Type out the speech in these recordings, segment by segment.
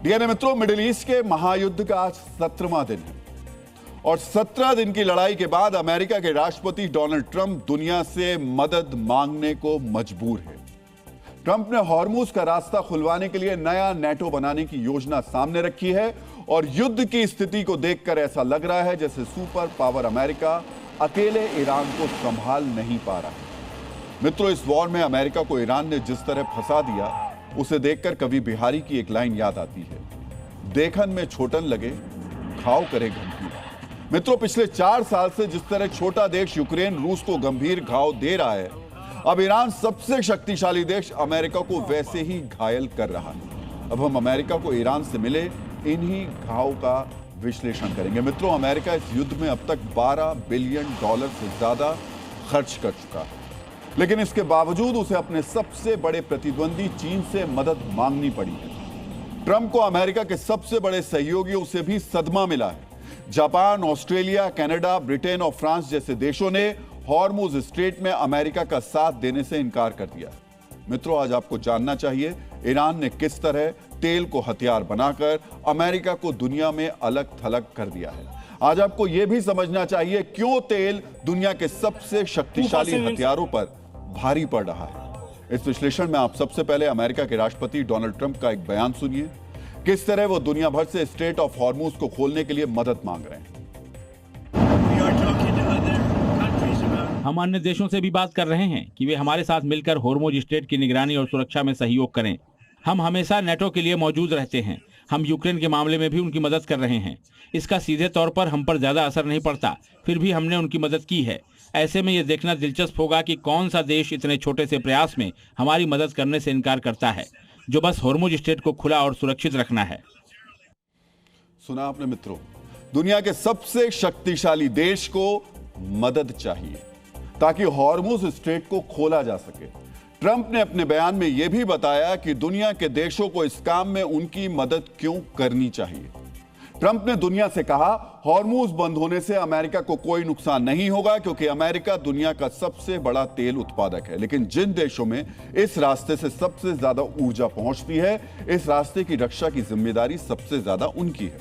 DNA मित्रों, middle east के महायुद्ध का आज 17वां दिन है और 17 दिन की लड़ाई के बाद अमेरिका के राष्ट्रपति डोनाल्ड ट्रंप दुनिया से मदद मांगने को मजबूर है। ट्रंप ने हॉर्मुज का रास्ता खुलवाने के लिए नया नेटो बनाने की योजना सामने रखी है और युद्ध की स्थिति को देखकर ऐसा लग रहा है जैसे सुपर पावर अमेरिका अकेले ईरान को संभाल नहीं पा रहा है। मित्रों, इस वॉर में अमेरिका को ईरान ने जिस तरह फंसा दिया, उसे देखकर कवि बिहारी की एक लाइन याद आती है, देखन में छोटन लगे घाव करे गंभीर। मित्रों, पिछले 4 साल से जिस तरह छोटा देश यूक्रेन रूस को गंभीर घाव दे रहा है, अब ईरान सबसे शक्तिशाली देश अमेरिका को वैसे ही घायल कर रहा है। अब हम अमेरिका को ईरान से मिले इन्हीं घाव का विश्लेषण करेंगे। मित्रों, अमेरिका इस युद्ध में अब तक $12 बिलियन से ज्यादा खर्च कर चुका है, लेकिन इसके बावजूद उसे अपने सबसे बड़े प्रतिद्वंदी चीन से मदद मांगनी पड़ी है। ट्रंप को अमेरिका के सबसे बड़े सहयोगियों से भी सदमा मिला है। जापान, ऑस्ट्रेलिया, कनाडा, ब्रिटेन और फ्रांस जैसे देशों ने हॉर्मुज स्ट्रेट में अमेरिका का साथ देने से इनकार कर दिया। मित्रों, आज आपको जानना चाहिए ईरान ने किस तरह तेल को हथियार बनाकर अमेरिका को दुनिया में अलग थलग कर दिया है। आज आपको यह भी समझना चाहिए क्यों तेल दुनिया के सबसे शक्तिशाली हथियारों पर भारी पड़ रहा है। इस विश्लेषण में आप सबसे पहले अमेरिका के राष्ट्रपति डोनाल्ड ट्रंप का एक बयान सुनिए, किस तरह वो दुनिया भर से स्ट्रेट ऑफ हॉर्मुज को खोलने के लिए मदद मांग रहे हैं। हम अन्य देशों से भी बात कर रहे हैं कि वे हमारे साथ मिलकर हॉर्मुज स्ट्रेट की निगरानी और सुरक्षा में सहयोग करें। हम हमेशा नेटो के लिए मौजूद रहते हैं। हम यूक्रेन के मामले में भी उनकी मदद कर रहे हैं। इसका सीधे तौर पर हम पर ज्यादा असर नहीं पड़ता, फिर भी हमने उनकी मदद की है। ऐसे में यह देखना दिलचस्प होगा कि कौन सा देश इतने छोटे से प्रयास में हमारी मदद करने से इनकार करता है, जो बस हॉर्मुज स्ट्रेट को खुला और सुरक्षित रखना है। सुना आपने मित्रों, दुनिया के सबसे शक्तिशाली देश को मदद चाहिए ताकि हॉर्मुज स्ट्रेट को खोला जा सके। ट्रंप ने अपने बयान में यह भी बताया कि दुनिया के देशों को इस काम में उनकी मदद क्यों करनी चाहिए। ट्रंप ने दुनिया से कहा, हॉर्मुज बंद होने से अमेरिका को कोई नुकसान नहीं होगा क्योंकि अमेरिका दुनिया का सबसे बड़ा तेल उत्पादक है, लेकिन जिन देशों में इस रास्ते से सबसे ज्यादा ऊर्जा पहुंचती है, इस रास्ते की रक्षा की जिम्मेदारी सबसे ज्यादा उनकी है।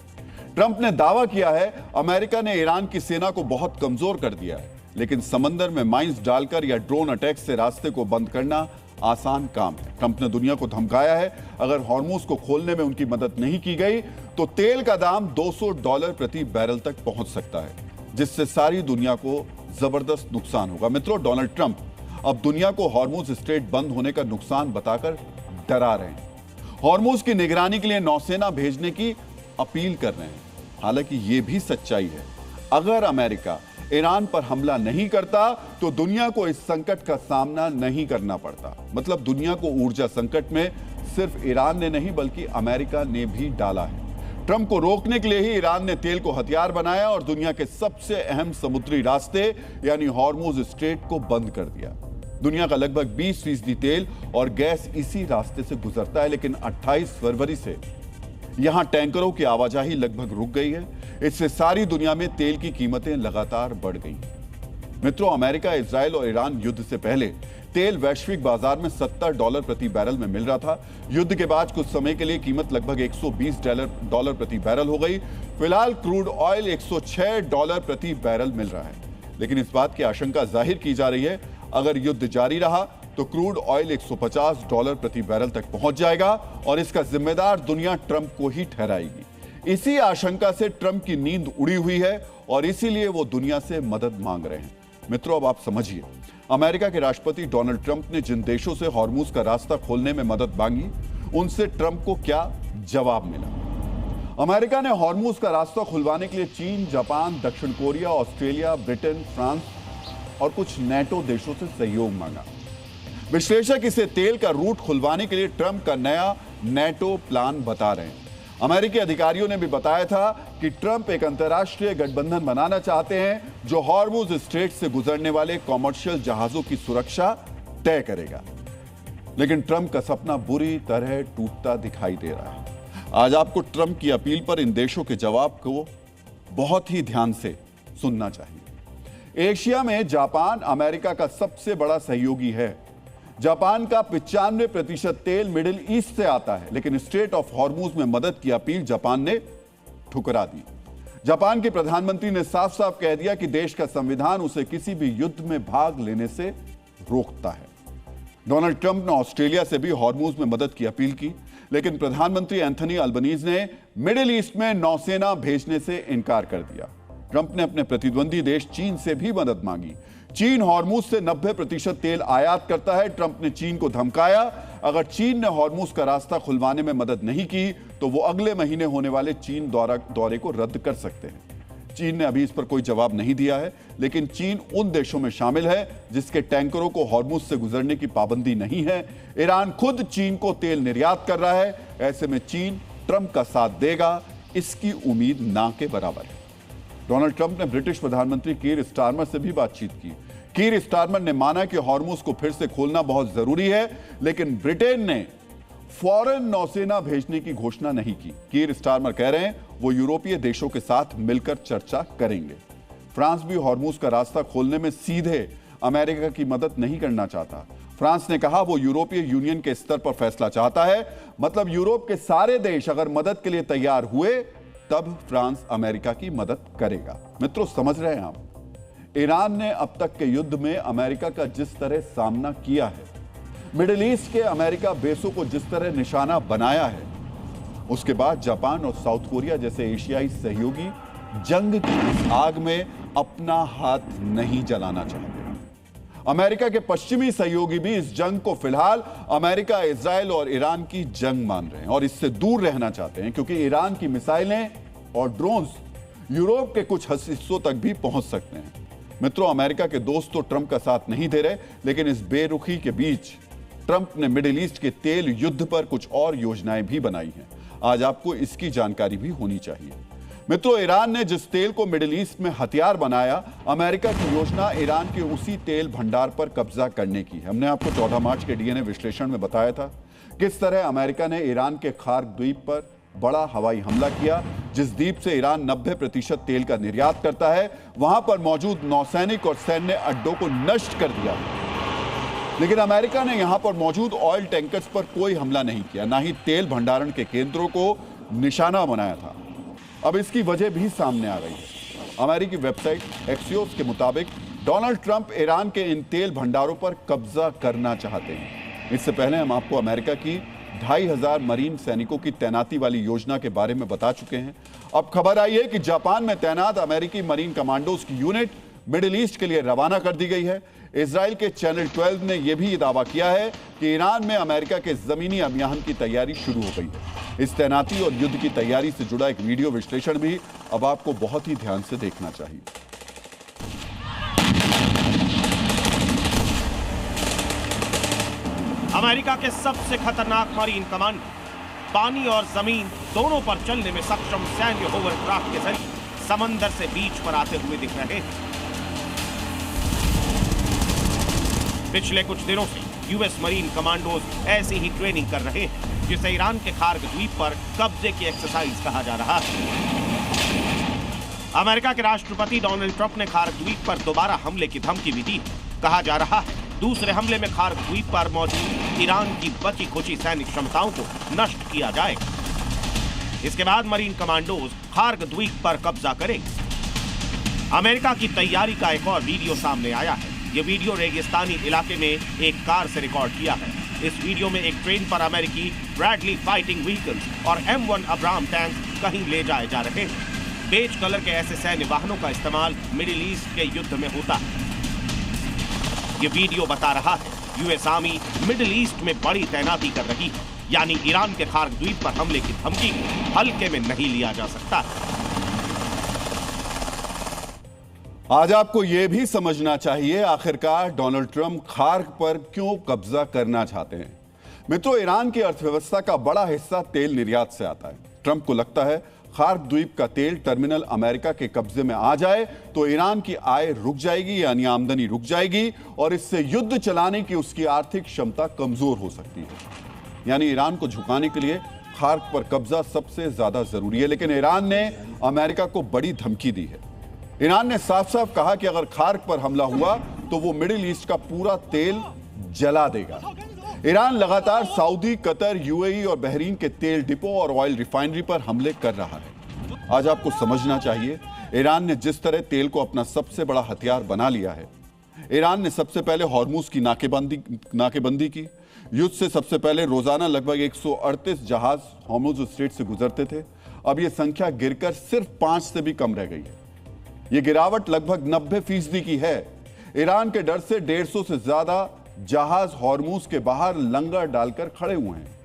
ट्रंप ने दावा किया है, अमेरिका ने ईरान की सेना को बहुत कमजोर कर दिया है, लेकिन समंदर में माइंस डालकर या ड्रोन अटैक से रास्ते को बंद करना आसान काम है। ट्रंप ने दुनिया को धमकाया है, अगर हॉर्मुज को खोलने में उनकी मदद नहीं की गई तो तेल का दाम $200 प्रति बैरल तक पहुंच सकता है, जिससे सारी दुनिया को जबरदस्त नुकसान होगा। मित्रों, डोनाल्ड ट्रंप अब दुनिया को हॉर्मुज स्ट्रेट बंद होने का नुकसान बताकर डरा रहे हैं। हॉर्मुज की निगरानी के लिए नौसेना भेजने की अपील कर रहे हैं। हालांकि यह भी सच्चाई है, अगर अमेरिका ईरान पर हमला नहीं करता तो दुनिया को इस संकट का सामना नहीं करना पड़ता। मतलब दुनिया को ऊर्जा संकट में सिर्फ ईरान ने नहीं बल्कि अमेरिका ने भी डाला है। ट्रंप को रोकने के लिए ही ईरान ने तेल को हथियार बनाया और दुनिया के सबसे अहम समुद्री रास्ते यानी हॉर्मुज स्ट्रेट को बंद कर दिया। दुनिया का लगभग 20% तेल और गैस इसी रास्ते से गुजरता है, लेकिन 28 फरवरी से यहां टैंकरों की आवाजाही लगभग रुक गई है। इससे सारी दुनिया में तेल की कीमतें लगातार बढ़ गई। मित्रों, अमेरिका, इजराइल और ईरान युद्ध से पहले तेल वैश्विक बाजार में $70 प्रति बैरल में मिल रहा था। युद्ध के बाद कुछ समय के लिए कीमत लगभग $120 प्रति बैरल हो गई। फिलहाल क्रूड ऑयल $106 प्रति बैरल मिल रहा है, लेकिन इस बात की आशंका जाहिर की जा रही है, अगर युद्ध जारी रहा तो क्रूड ऑयल $150 प्रति बैरल तक पहुंच जाएगा और इसका जिम्मेदार दुनिया ट्रंप को ही ठहराएगी। इसी आशंका से ट्रंप की नींद उड़ी हुई है और इसीलिए वो दुनिया से मदद मांग रहे हैं। मित्रों, अब आप समझिए, अमेरिका के राष्ट्रपति डोनाल्ड ट्रंप ने जिन देशों से हॉर्मुज का रास्ता खोलने में मदद मांगी, उनसे ट्रंप को क्या जवाब मिला। अमेरिका ने हॉर्मुज का रास्ता खुलवाने के लिए चीन, जापान, दक्षिण कोरिया, ऑस्ट्रेलिया, ब्रिटेन, फ्रांस और कुछ नेटो देशों से सहयोग मांगा। विश्लेषक इसे तेल का रूट खुलवाने के लिए ट्रंप का नया नेटो प्लान बता रहे हैं। अमेरिकी अधिकारियों ने भी बताया था कि ट्रंप एक अंतर्राष्ट्रीय गठबंधन बनाना चाहते हैं जो हॉर्मुज स्ट्रेट से गुजरने वाले कॉमर्शियल जहाजों की सुरक्षा तय करेगा। लेकिन ट्रंप का सपना बुरी तरह टूटता दिखाई दे रहा है। आज आपको ट्रंप की अपील पर इन देशों के जवाब को बहुत ही ध्यान से सुनना चाहिए। एशिया में जापान अमेरिका का सबसे बड़ा सहयोगी है। जापान का 95% तेल मिडिल ईस्ट से आता है, लेकिन स्ट्रेट ऑफ हॉर्मूज में मदद की अपील जापान ने ठुकरा दी। जापान के प्रधानमंत्री ने साफ साफ कह दिया कि देश का संविधान उसे किसी भी युद्ध में भाग लेने से रोकता है। डोनाल्ड ट्रंप ने ऑस्ट्रेलिया से भी हॉर्मूज में मदद की अपील की, लेकिन प्रधानमंत्री एंथनी अल्बनीज ने मिडिल ईस्ट में नौसेना भेजने से इनकार कर दिया। ट्रंप ने अपने प्रतिद्वंदी देश चीन से भी मदद मांगी। चीन हॉर्मूज से 90% तेल आयात करता है। ट्रंप ने चीन को धमकाया, अगर चीन ने हॉर्मूज का रास्ता खुलवाने में मदद नहीं की तो वो अगले महीने होने वाले चीन दौरे को रद्द कर सकते हैं। चीन ने अभी इस पर कोई जवाब नहीं दिया है, लेकिन चीन उन देशों में शामिल है जिसके टैंकरों को हॉर्मूज से गुजरने की पाबंदी नहीं है। ईरान खुद चीन को तेल निर्यात कर रहा है। ऐसे में चीन ट्रंप का साथ देगा, इसकी उम्मीद ना के बराबर है। डोनाल्ड ट्रंप ने ब्रिटिश प्रधानमंत्री कीर स्टारमर से भी बातचीत की। कीर स्टारमर ने माना कि हॉर्मूज को फिर से खोलना बहुत जरूरी है, लेकिन ब्रिटेन ने फौरन नौसेना भेजने की घोषणा नहीं की। कीर स्टारमर कह रहे हैं वो यूरोपीय देशों के साथ मिलकर चर्चा करेंगे। फ्रांस भी हॉर्मूज का रास्ता खोलने में सीधे अमेरिका की मदद नहीं करना चाहता। फ्रांस ने कहा वो यूरोपीय यूनियन के स्तर पर फैसला चाहता है, मतलब यूरोप के सारे देश अगर मदद के लिए तैयार हुए तब फ्रांस अमेरिका की मदद करेगा। मित्रों, समझ रहे हैं आप, ईरान ने अब तक के युद्ध में अमेरिका का जिस तरह सामना किया है, मिडिल ईस्ट के अमेरिका बेसों को जिस तरह निशाना बनाया है, उसके बाद जापान और साउथ कोरिया जैसे एशियाई सहयोगी जंग की इस आग में अपना हाथ नहीं जलाना चाहते। अमेरिका के पश्चिमी सहयोगी भी इस जंग को फिलहाल अमेरिका, इजराइल और ईरान की जंग मान रहे हैं और इससे दूर रहना चाहते हैं, क्योंकि ईरान की मिसाइलें और ड्रोन्स यूरोप के कुछ हिस्सों तक भी पहुंच सकते हैं। मित्रों, अमेरिका के दोस्त तो ट्रंप का साथ नहीं दे रहे, लेकिन इस बेरुखी के बीच ट्रंप ने मिडिल ईस्ट के तेल युद्ध पर कुछ और योजनाएं भी बनाई हैं। आज आपको इसकी जानकारी भी होनी चाहिए। मित्रों, ईरान ने जिस तेल को मिडिल ईस्ट में हथियार बनाया, अमेरिका की योजना ईरान के उसी तेल भंडार पर कब्जा करने की है। हमने आपको 14 मार्च के डीएनए विश्लेषण में बताया था किस तरह अमेरिका ने ईरान के खार्क द्वीप पर बड़ा हवाई हमला किया, जिस द्वीप से ईरान 90% तेल का निर्यात करता है। वहां पर मौजूद नौसैनिक और सैन्य अड्डों को नष्ट कर दिया, लेकिन अमेरिका ने यहां पर मौजूद ऑयल टैंकर्स पर कोई हमला नहीं किया, ना ही तेल भंडारण के केंद्रों को निशाना बनाया था। अब इसकी वजह भी सामने आ गई है। अमेरिकी वेबसाइट एक्सियोस के मुताबिक डोनाल्ड ट्रंप ईरान के इन तेल भंडारों पर कब्जा करना चाहते हैं। इससे पहले हम आपको अमेरिका की 2500 मरीन सैनिकों की तैनाती वाली योजना के बारे में बता चुके हैं। अब खबर आई है कि जापान में तैनात अमेरिकी मरीन कमांडोज की यूनिट मिडिल ईस्ट के लिए रवाना कर दी गई है। इजराइल के चैनल 12 ने यह भी दावा किया है कि ईरान में अमेरिका के जमीनी अभियान की तैयारी शुरू हो गई है। इस तैनाती और युद्ध की तैयारी से जुड़ा एक वीडियो विश्लेषण भी अब आपको बहुत ही ध्यान से देखना चाहिए। अमेरिका के सबसे खतरनाक मरीन कमांडो पानी और जमीन दोनों पर चलने में सक्षम सैन्य होवरक्राफ्ट के जरिए समंदर से बीच पर आते हुए दिख रहे हैं। पिछले कुछ दिनों से यूएस मरीन कमांडोज ऐसी ही ट्रेनिंग कर रहे हैं, जिसे ईरान के खार्क द्वीप पर कब्जे की एक्सरसाइज कहा जा रहा है। अमेरिका के राष्ट्रपति डोनाल्ड ट्रंप ने खार्क द्वीप पर दोबारा हमले की धमकी भी दी। कहा जा रहा है दूसरे हमले में खार्क द्वीप पर मौजूद ईरान की बची खुची सैनिक क्षमताओं को नष्ट किया जाएगा। इसके बाद मरीन कमांडोज खार्क द्वीप पर कब्जा करेंगे। अमेरिका की तैयारी का एक और वीडियो सामने आया है। ये वीडियो रेगिस्तानी इलाके में एक कार से रिकॉर्ड किया है। इस वीडियो में एक ट्रेन पर अमेरिकी ब्रैडली फाइटिंग व्हीकल्स और M1 अब्राहम टैंक कहीं ले जाए जा रहे हैं। बेज कलर के ऐसे सैन्य वाहनों का इस्तेमाल मिडिल ईस्ट के युद्ध में होता है। ये वीडियो बता रहा है यूएस आर्मी मिडिल ईस्ट में बड़ी तैनाती कर रही है, यानी ईरान के खार्क द्वीप पर हमले की धमकी को हल्के में नहीं लिया जा सकता। आज आपको यह भी समझना चाहिए आखिरकार डोनाल्ड ट्रंप खार्क पर क्यों कब्जा करना चाहते हैं। मित्रों, ईरान की अर्थव्यवस्था का बड़ा हिस्सा तेल निर्यात से आता है। ट्रंप को लगता है खार्क द्वीप का तेल टर्मिनल अमेरिका के कब्जे में आ जाए तो ईरान की आय रुक जाएगी, यानी आमदनी रुक जाएगी, और इससे युद्ध चलाने की उसकी आर्थिक क्षमता कमजोर हो सकती है। यानी ईरान को झुकाने के लिए खार्क पर कब्जा सबसे ज्यादा जरूरी है। लेकिन ईरान ने अमेरिका को बड़ी धमकी दी है। ईरान ने साफ साफ कहा कि अगर खार्क पर हमला हुआ तो वो मिडिल ईस्ट का पूरा तेल जला देगा। ईरान लगातार सऊदी, कतर, यूएई और बहरीन के तेल डिपो और ऑयल रिफाइनरी पर हमले कर रहा है। आज आपको समझना चाहिए, ईरान ने जिस तरह तेल को अपना सबसे बड़ा हथियार बना लिया है। ईरान ने सबसे पहले हॉर्मुज की नाकेबंदी की। युद्ध से सबसे पहले रोजाना लगभग 138 जहाज हॉर्मुज स्ट्रेट से गुजरते थे। अब यह संख्या गिरकर सिर्फ 5 से भी कम रह गई है। यह गिरावट लगभग 90% की है। ईरान के डर से 150 से ज्यादा जहाज हॉर्मुज के बाहर लंगर डालकर खड़े हुए हैं।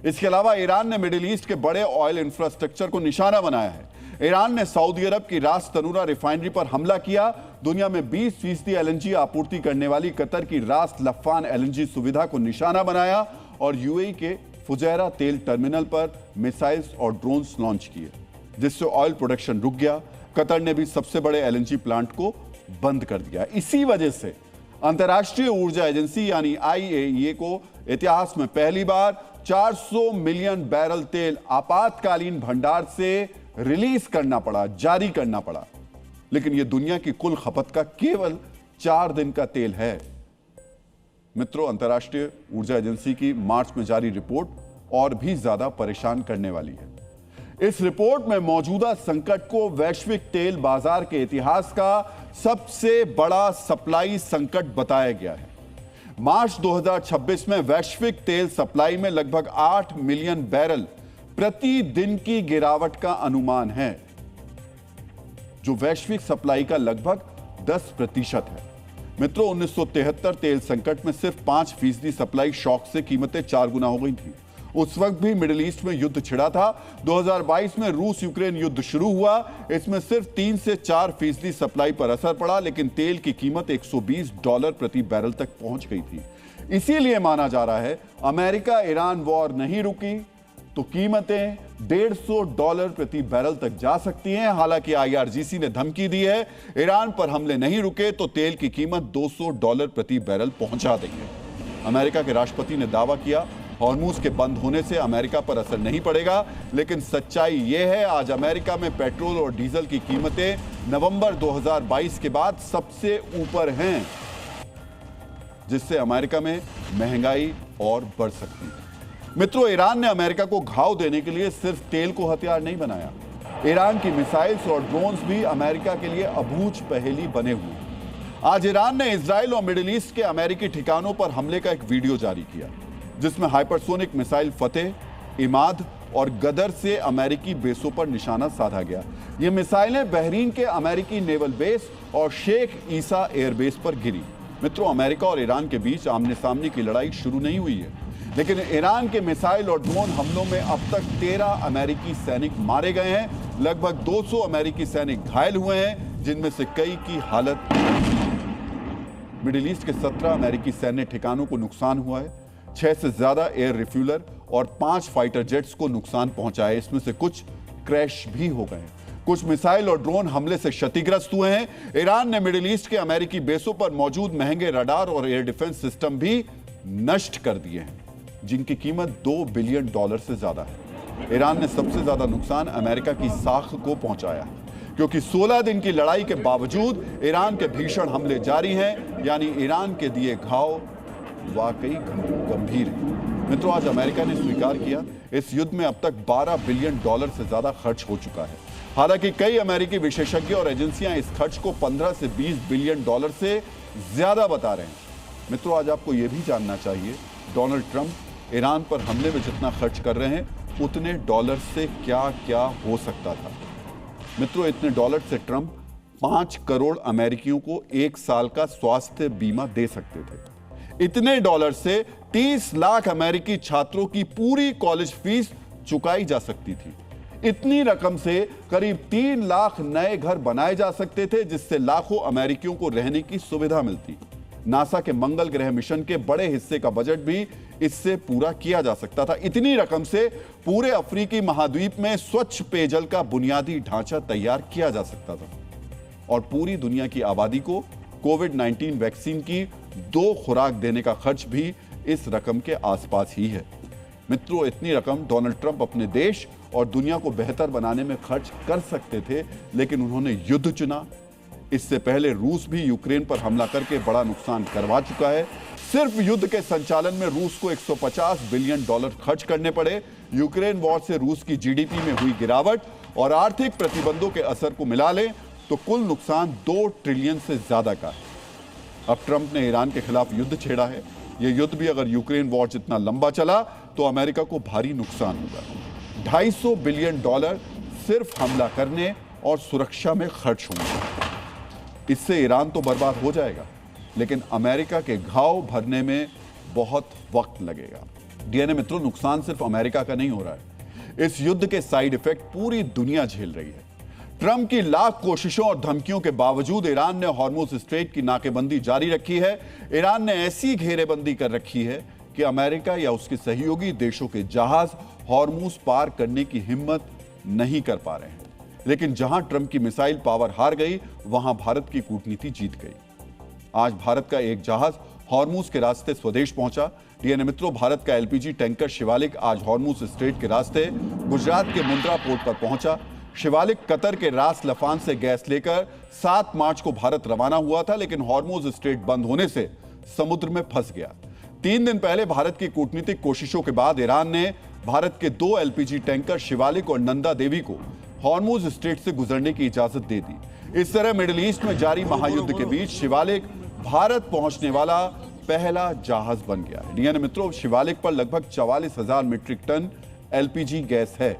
इसके अलावा ईरान ने मिडिल ईस्ट के बड़े ऑयल इंफ्रास्ट्रक्चर को निशाना बनाया है। ईरान ने सऊदी अरब की रास तनूरा रिफाइनरी पर हमला किया। दुनिया में 20% एलएनजी आपूर्ति करने वाली कतर की रास लफान एलएनजी सुविधा को निशाना बनाया और यूएई के फुजैरा तेल टर्मिनल पर मिसाइल्स और ड्रोन्स लॉन्च किए, जिससे ऑयल प्रोडक्शन रुक गया। कतर ने भी सबसे बड़े एलएनजी प्लांट को बंद कर दिया। इसी वजह से अंतर्राष्ट्रीय ऊर्जा एजेंसी यानी आईएईए को इतिहास में पहली बार 400 मिलियन बैरल तेल आपातकालीन भंडार से रिलीज करना पड़ा, जारी करना पड़ा। लेकिन यह दुनिया की कुल खपत का केवल 4 दिन का तेल है। मित्रों, अंतर्राष्ट्रीय ऊर्जा एजेंसी की मार्च में जारी रिपोर्ट और भी ज्यादा परेशान करने वाली है। इस रिपोर्ट में मौजूदा संकट को वैश्विक तेल बाजार के इतिहास का सबसे बड़ा सप्लाई संकट बताया गया है। मार्च 2026 में वैश्विक तेल सप्लाई में लगभग 8 मिलियन बैरल प्रति दिन की गिरावट का अनुमान है, जो वैश्विक सप्लाई का लगभग 10% है। मित्रों, 1973 तेल संकट में सिर्फ 5% सप्लाई शॉक से कीमतें 4 गुना हो गई थी। उस वक्त भी मिडिल ईस्ट में युद्ध छिड़ा था। 2022 में रूस यूक्रेन युद्ध शुरू हुआ। इसमें सिर्फ 3 से 4% सप्लाई पर असर पड़ा, लेकिन तेल की कीमत $120 प्रति बैरल तक पहुंच गई थी। इसीलिए माना जा रहा है, अमेरिका ईरान वॉर नहीं रुकी तो कीमतें $150 प्रति बैरल तक जा सकती हैं। हालांकि आईआरजीसी ने धमकी दी है, ईरान पर हमले नहीं रुके तो तेल की कीमत $200 प्रति बैरल पहुंचा देंगे। अमेरिका के राष्ट्रपति ने दावा किया, हॉर्मुज के बंद होने से अमेरिका पर असर नहीं पड़ेगा। लेकिन सच्चाई यह है, आज अमेरिका में पेट्रोल और डीजल की कीमतें नवंबर 2022 के बाद सबसे ऊपर हैं, जिससे अमेरिका में महंगाई और बढ़ सकती है। मित्रों, ईरान ने अमेरिका को घाव देने के लिए सिर्फ तेल को हथियार नहीं बनाया। ईरान की मिसाइल्स और ड्रोन्स भी अमेरिका के लिए अबूझ पहेली बने हुए हैं। आज ईरान ने इजराइल और मिडिल ईस्ट के अमेरिकी ठिकानों पर हमले का एक वीडियो जारी किया, जिसमें हाइपरसोनिक मिसाइल फतेह, इमाद और गदर से अमेरिकी बेसों पर निशाना साधा गया। ये मिसाइलें बहरीन के अमेरिकी नेवल बेस और शेख ईसा एयरबेस पर गिरी। मित्रों, अमेरिका और ईरान के बीच आमने सामने की लड़ाई शुरू नहीं हुई है, लेकिन ईरान के मिसाइल और ड्रोन हमलों में अब तक 13 अमेरिकी सैनिक मारे गए हैं। लगभग 200 अमेरिकी सैनिक घायल हुए हैं, जिनमें से कई की हालत। मिडिल ईस्ट के 17 अमेरिकी सैन्य ठिकानों को नुकसान हुआ है। 6 से ज्यादा एयर रिफ्यूलर और 5 फाइटर जेट्स को नुकसान पहुंचा है। इसमें से कुछ क्रैश भी हो गए। कुछ मिसाइल और ड्रोन हमले से क्षतिग्रस्त हुए हैं। ईरान ने मिडिल ईस्ट के अमेरिकी बेसों पर मौजूद महंगे रडार और एयर डिफेंस सिस्टम भी नष्ट कर दिए हैं, जिनकी कीमत $2 बिलियन से ज्यादा है। ईरान ने सबसे ज्यादा नुकसान अमेरिका की साख को पहुंचाया है, क्योंकि 16 दिन की लड़ाई के बावजूद ईरान के भीषण हमले जारी हैं। यानी ईरान के दिए घाव वाकई गंभीर है। मित्रों, आज अमेरिका ने स्वीकार किया, इस युद्ध में अब तक $12 बिलियन से ज्यादा खर्च हो चुका है। हालांकि कई अमेरिकी विशेषज्ञ और एजेंसियां इस खर्च को 15 से 20 बिलियन डॉलर से ज्यादा बता रहे हैं। मित्रों, आज आपको यह भी जानना चाहिए, डोनाल्ड ट्रंप ईरान पर हमले में जितना खर्च कर रहे हैं, उतने डॉलर से क्या क्या हो सकता था। मित्रों, इतने डॉलर से ट्रंप 5 करोड़ अमेरिकियों को 1 साल का स्वास्थ्य बीमा दे सकते थे। इतने डॉलर से 30 लाख अमेरिकी छात्रों की पूरी कॉलेज फीस चुकाई जा सकती थी। इतनी रकम से करीब 3 लाख नए घर बनाए जा सकते थे, जिससे लाखों अमेरिकियों को रहने की सुविधा मिलती। नासा के मंगल ग्रह मिशन के बड़े हिस्से का बजट भी इससे पूरा किया जा सकता था। इतनी रकम से पूरे अफ्रीकी महाद्वीप में स्वच्छ पेयजल का बुनियादी ढांचा तैयार किया जा सकता था और पूरी दुनिया की आबादी को कोविड-19 वैक्सीन की 2 खुराक देने का खर्च भी इस रकम के आसपास ही है। मित्रों, इतनी रकम डोनाल्ड ट्रंप अपने देश और दुनिया को बेहतर बनाने में खर्च कर सकते थे, लेकिन उन्होंने युद्ध चुना। इससे पहले रूस भी यूक्रेन पर हमला करके बड़ा नुकसान करवा चुका है। सिर्फ युद्ध के संचालन में रूस को $150 बिलियन खर्च करने पड़े। यूक्रेन वॉर से रूस की जीडीपी में हुई गिरावट और आर्थिक प्रतिबंधों के असर को मिला लें तो कुल नुकसान 2 ट्रिलियन से ज्यादा का है। अब ट्रंप ने ईरान के खिलाफ युद्ध छेड़ा है। यह युद्ध भी अगर यूक्रेन वॉर जितना लंबा चला तो अमेरिका को भारी नुकसान होगा। $250 बिलियन सिर्फ हमला करने और सुरक्षा में खर्च होंगे। इससे ईरान तो बर्बाद हो जाएगा, लेकिन अमेरिका के घाव भरने में बहुत वक्त लगेगा। डीएनए मित्रों, नुकसान सिर्फ अमेरिका का नहीं हो रहा है। इस युद्ध के साइड इफेक्ट पूरी दुनिया झेल रही है। ट्रंप की लाख कोशिशों और धमकियों के बावजूद ईरान ने हॉर्मुज स्ट्रेट की नाकेबंदी जारी रखी है। ईरान ने ऐसी घेरेबंदी कर रखी है कि अमेरिका या उसके सहयोगी देशों के जहाज हॉर्मुज पार करने की हिम्मत नहीं कर पा रहे हैं। लेकिन जहां ट्रंप की मिसाइल पावर हार गई, वहां भारत की कूटनीति जीत गई। आज भारत का एक जहाज हॉर्मुज के रास्ते स्वदेश पहुंचा। डीएनए मित्रों, भारत का एलपीजी टैंकर शिवालिक आज हॉर्मुज स्ट्रेट के रास्ते गुजरात के मुंद्रा पोर्ट पर पहुंचा। शिवालिक कतर के रास लफान से गैस लेकर 7 मार्च को भारत रवाना हुआ था, लेकिन हॉर्मुज स्ट्रेट बंद होने से समुद्र में फंस गया। 3 दिन पहले भारत की कूटनीतिक कोशिशों के बाद ईरान ने भारत के 2 एलपीजी टैंकर शिवालिक और नंदा देवी को हॉर्मुज स्ट्रेट से गुजरने की इजाजत दे दी। इस तरह मिडिल ईस्ट में जारी महायुद्ध के बीच शिवालिक भारत पहुंचने वाला पहला जहाज बन गया है। डीएनए मित्रों, शिवालिक पर लगभग 44,000 मीट्रिक टन एलपीजी गैस है।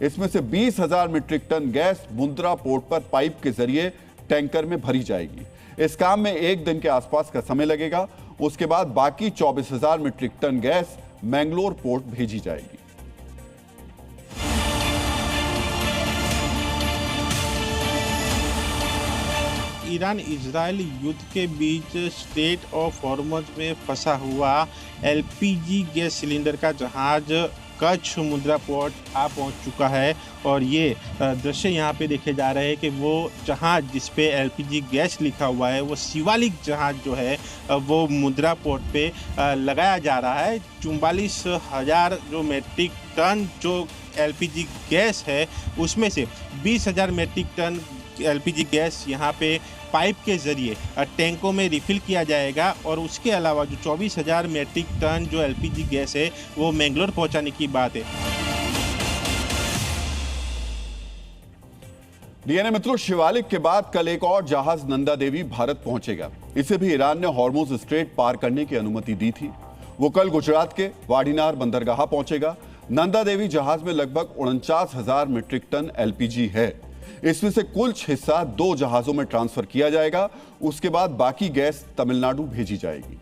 इसमें से 20,000 metric ton gas Mundra port पर पाइप के जरिए टैंकर में भरी जाएगी। इस काम में 1 दिन के आसपास का समय लगेगा। उसके बाद बाकी 24,000 metric ton gas Mangalore port भेजी जाएगी। ईरान इजराइल युद्ध के बीच स्ट्रेट ऑफ हॉर्मुज में फंसा हुआ एलपीजी गैस सिलेंडर का जहाज कच्छ मुंद्रा पोर्ट आ पहुंच चुका है। और ये दृश्य यहाँ पे देखे जा रहे हैं कि वो जहाज जिस पे एलपीजी गैस लिखा हुआ है, वो शिवालिक जहाज जो है वो मुंद्रा पोर्ट पे लगाया जा रहा है। 44,000 जो मेट्रिक टन जो एलपीजी गैस है, उसमें से 20,000 मेट्रिक टन एलपीजी गैस यहाँ पे पाइप के जरिए टैंकों में रिफिल किया जाएगा। और उसके अलावा जो 24,000 मेट्रिक टन जो एलपीजी गैस है वो मैंगलोर पहुंचाने की बात है। डीएनए मित्रों, शिवालिक के बाद कल एक और जहाज नंदा देवी भारत पहुंचेगा। इसे भी ईरान ने हॉर्मुज स्ट्रेट पार करने की अनुमति दी थी। वो कल गुजरात के वाडीनार बंदरगाह पहुंचेगा। नंदा देवी जहाज में लगभग 49,000 मीट्रिक टन एलपीजी है। इसमें से कुछ हिस्सा 2 जहाजों में ट्रांसफर किया जाएगा। उसके बाद बाकी गैस तमिलनाडु भेजी जाएगी।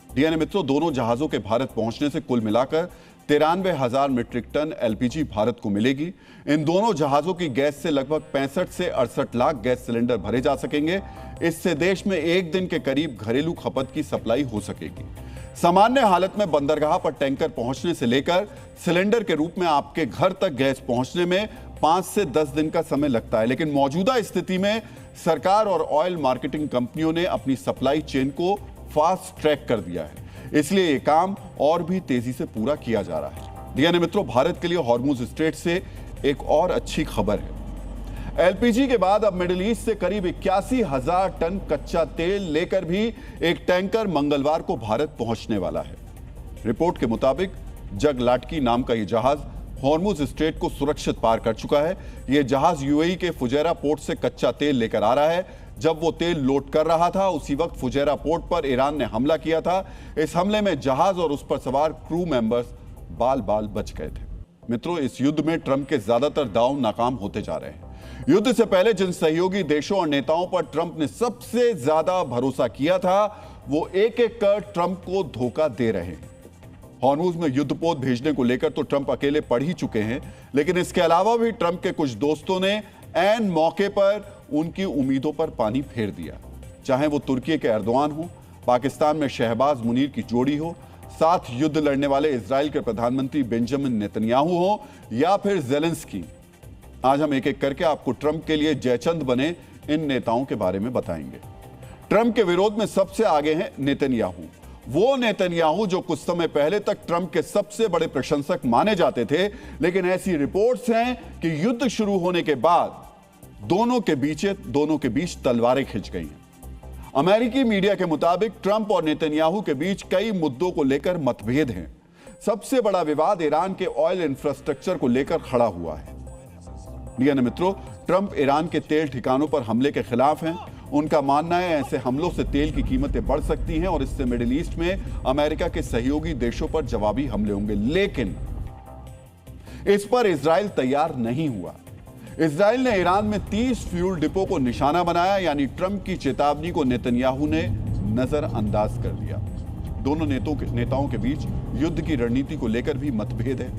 डीएनए मित्रों, दोनों जहाजों के भारत पहुंचने से कुल मिलाकर 93,000 मीट्रिक टन एलपीजी भारत को मिलेगी। इन दोनों जहाजों की गैस से लगभग 65 से 68 लाख गैस सिलेंडर भरे जा सकेंगे। इससे देश में 1 दिन के करीब घरेलू खपत की सप्लाई हो सकेगी। सामान्य हालत में बंदरगाह पर टैंकर पहुंचने से लेकर सिलेंडर के रूप में आपके घर तक गैस पहुंचने में 5 से 10 दिन का समय लगता है। लेकिन मौजूदा स्थिति में सरकार और ऑयल मार्केटिंग कंपनियों ने अपनी सप्लाई चेन को फास्ट ट्रैक कर दिया है। इसलिए यह काम और भी तेजी से पूरा किया जा रहा है। डीएनए मित्रों, भारत के लिए हॉर्मुज स्ट्रेट से एक और अच्छी खबर है। एलपीजी के बाद अब मिडिल ईस्ट से करीब 81,000 टन कच्चा तेल लेकर भी एक टैंकर मंगलवार को भारत पहुंचने वाला है। रिपोर्ट के मुताबिक जगलाटकी नाम का यह जहाज हॉर्मुज स्ट्रेट को सुरक्षित पार कर चुका है। यह जहाज यूएई के फुजैरा पोर्ट से कच्चा तेल लेकर आ रहा है। जब वो तेल लोड कर रहा था, उसी वक्त फुजैरा पोर्ट पर ईरान ने हमला किया था। इस हमले में जहाज और उस पर सवार क्रू मेंबर्स बाल बाल बच गए थे। मित्रों, इस युद्ध में ट्रंप के ज्यादातर दांव नाकाम होते जा रहे हैं। युद्ध से पहले जिन सहयोगी देशों और नेताओं पर ट्रंप ने सबसे ज्यादा भरोसा किया था, वो एक एक कर ट्रंप को धोखा दे रहे हैं। हॉर्मुज में युद्धपोत भेजने को लेकर तो ट्रंप अकेले पड़ ही चुके हैं, लेकिन इसके अलावा भी ट्रंप के कुछ दोस्तों ने ऐन मौके पर उनकी उम्मीदों पर पानी फेर दिया। चाहे वो तुर्की के एर्दोआन हो, पाकिस्तान में शहबाज मुनीर की जोड़ी हो, साथ युद्ध लड़ने वाले इजराइल के प्रधानमंत्री बेंजामिन नेतन्याहू हो, या फिर ज़ेलेंस्की। आज हम एक एक करके आपको ट्रंप के लिए जयचंद बने इन नेताओं के बारे में बताएंगे। ट्रंप के विरोध में सबसे आगे हैं नेतन्याहू। वो नेतन्याहू जो कुछ समय पहले तक ट्रंप के सबसे बड़े प्रशंसक माने जाते थे, लेकिन ऐसी रिपोर्ट्स हैं कि युद्ध शुरू होने के बाद दोनों के बीच तलवारें खिंच गई हैं। अमेरिकी मीडिया के मुताबिक ट्रंप और नेतन्याहू के बीच कई मुद्दों को लेकर मतभेद हैं। सबसे बड़ा विवाद ईरान के ऑयल इंफ्रास्ट्रक्चर को लेकर खड़ा हुआ है। डीएनए मित्रों, ट्रंप ईरान के तेल ठिकानों पर हमले के खिलाफ हैं। उनका मानना है ऐसे हमलों से तेल की कीमतें बढ़ सकती हैं और इससे मिडिल ईस्ट में अमेरिका के सहयोगी देशों पर जवाबी हमले होंगे। लेकिन इस पर इजराइल तैयार नहीं हुआ। इजराइल ने ईरान में 30 फ्यूल डिपो को निशाना बनाया, यानी ट्रंप की चेतावनी को नेतन्याहू ने नजरअंदाज कर दिया। दोनों नेताओं के बीच युद्ध की रणनीति को लेकर भी मतभेद है।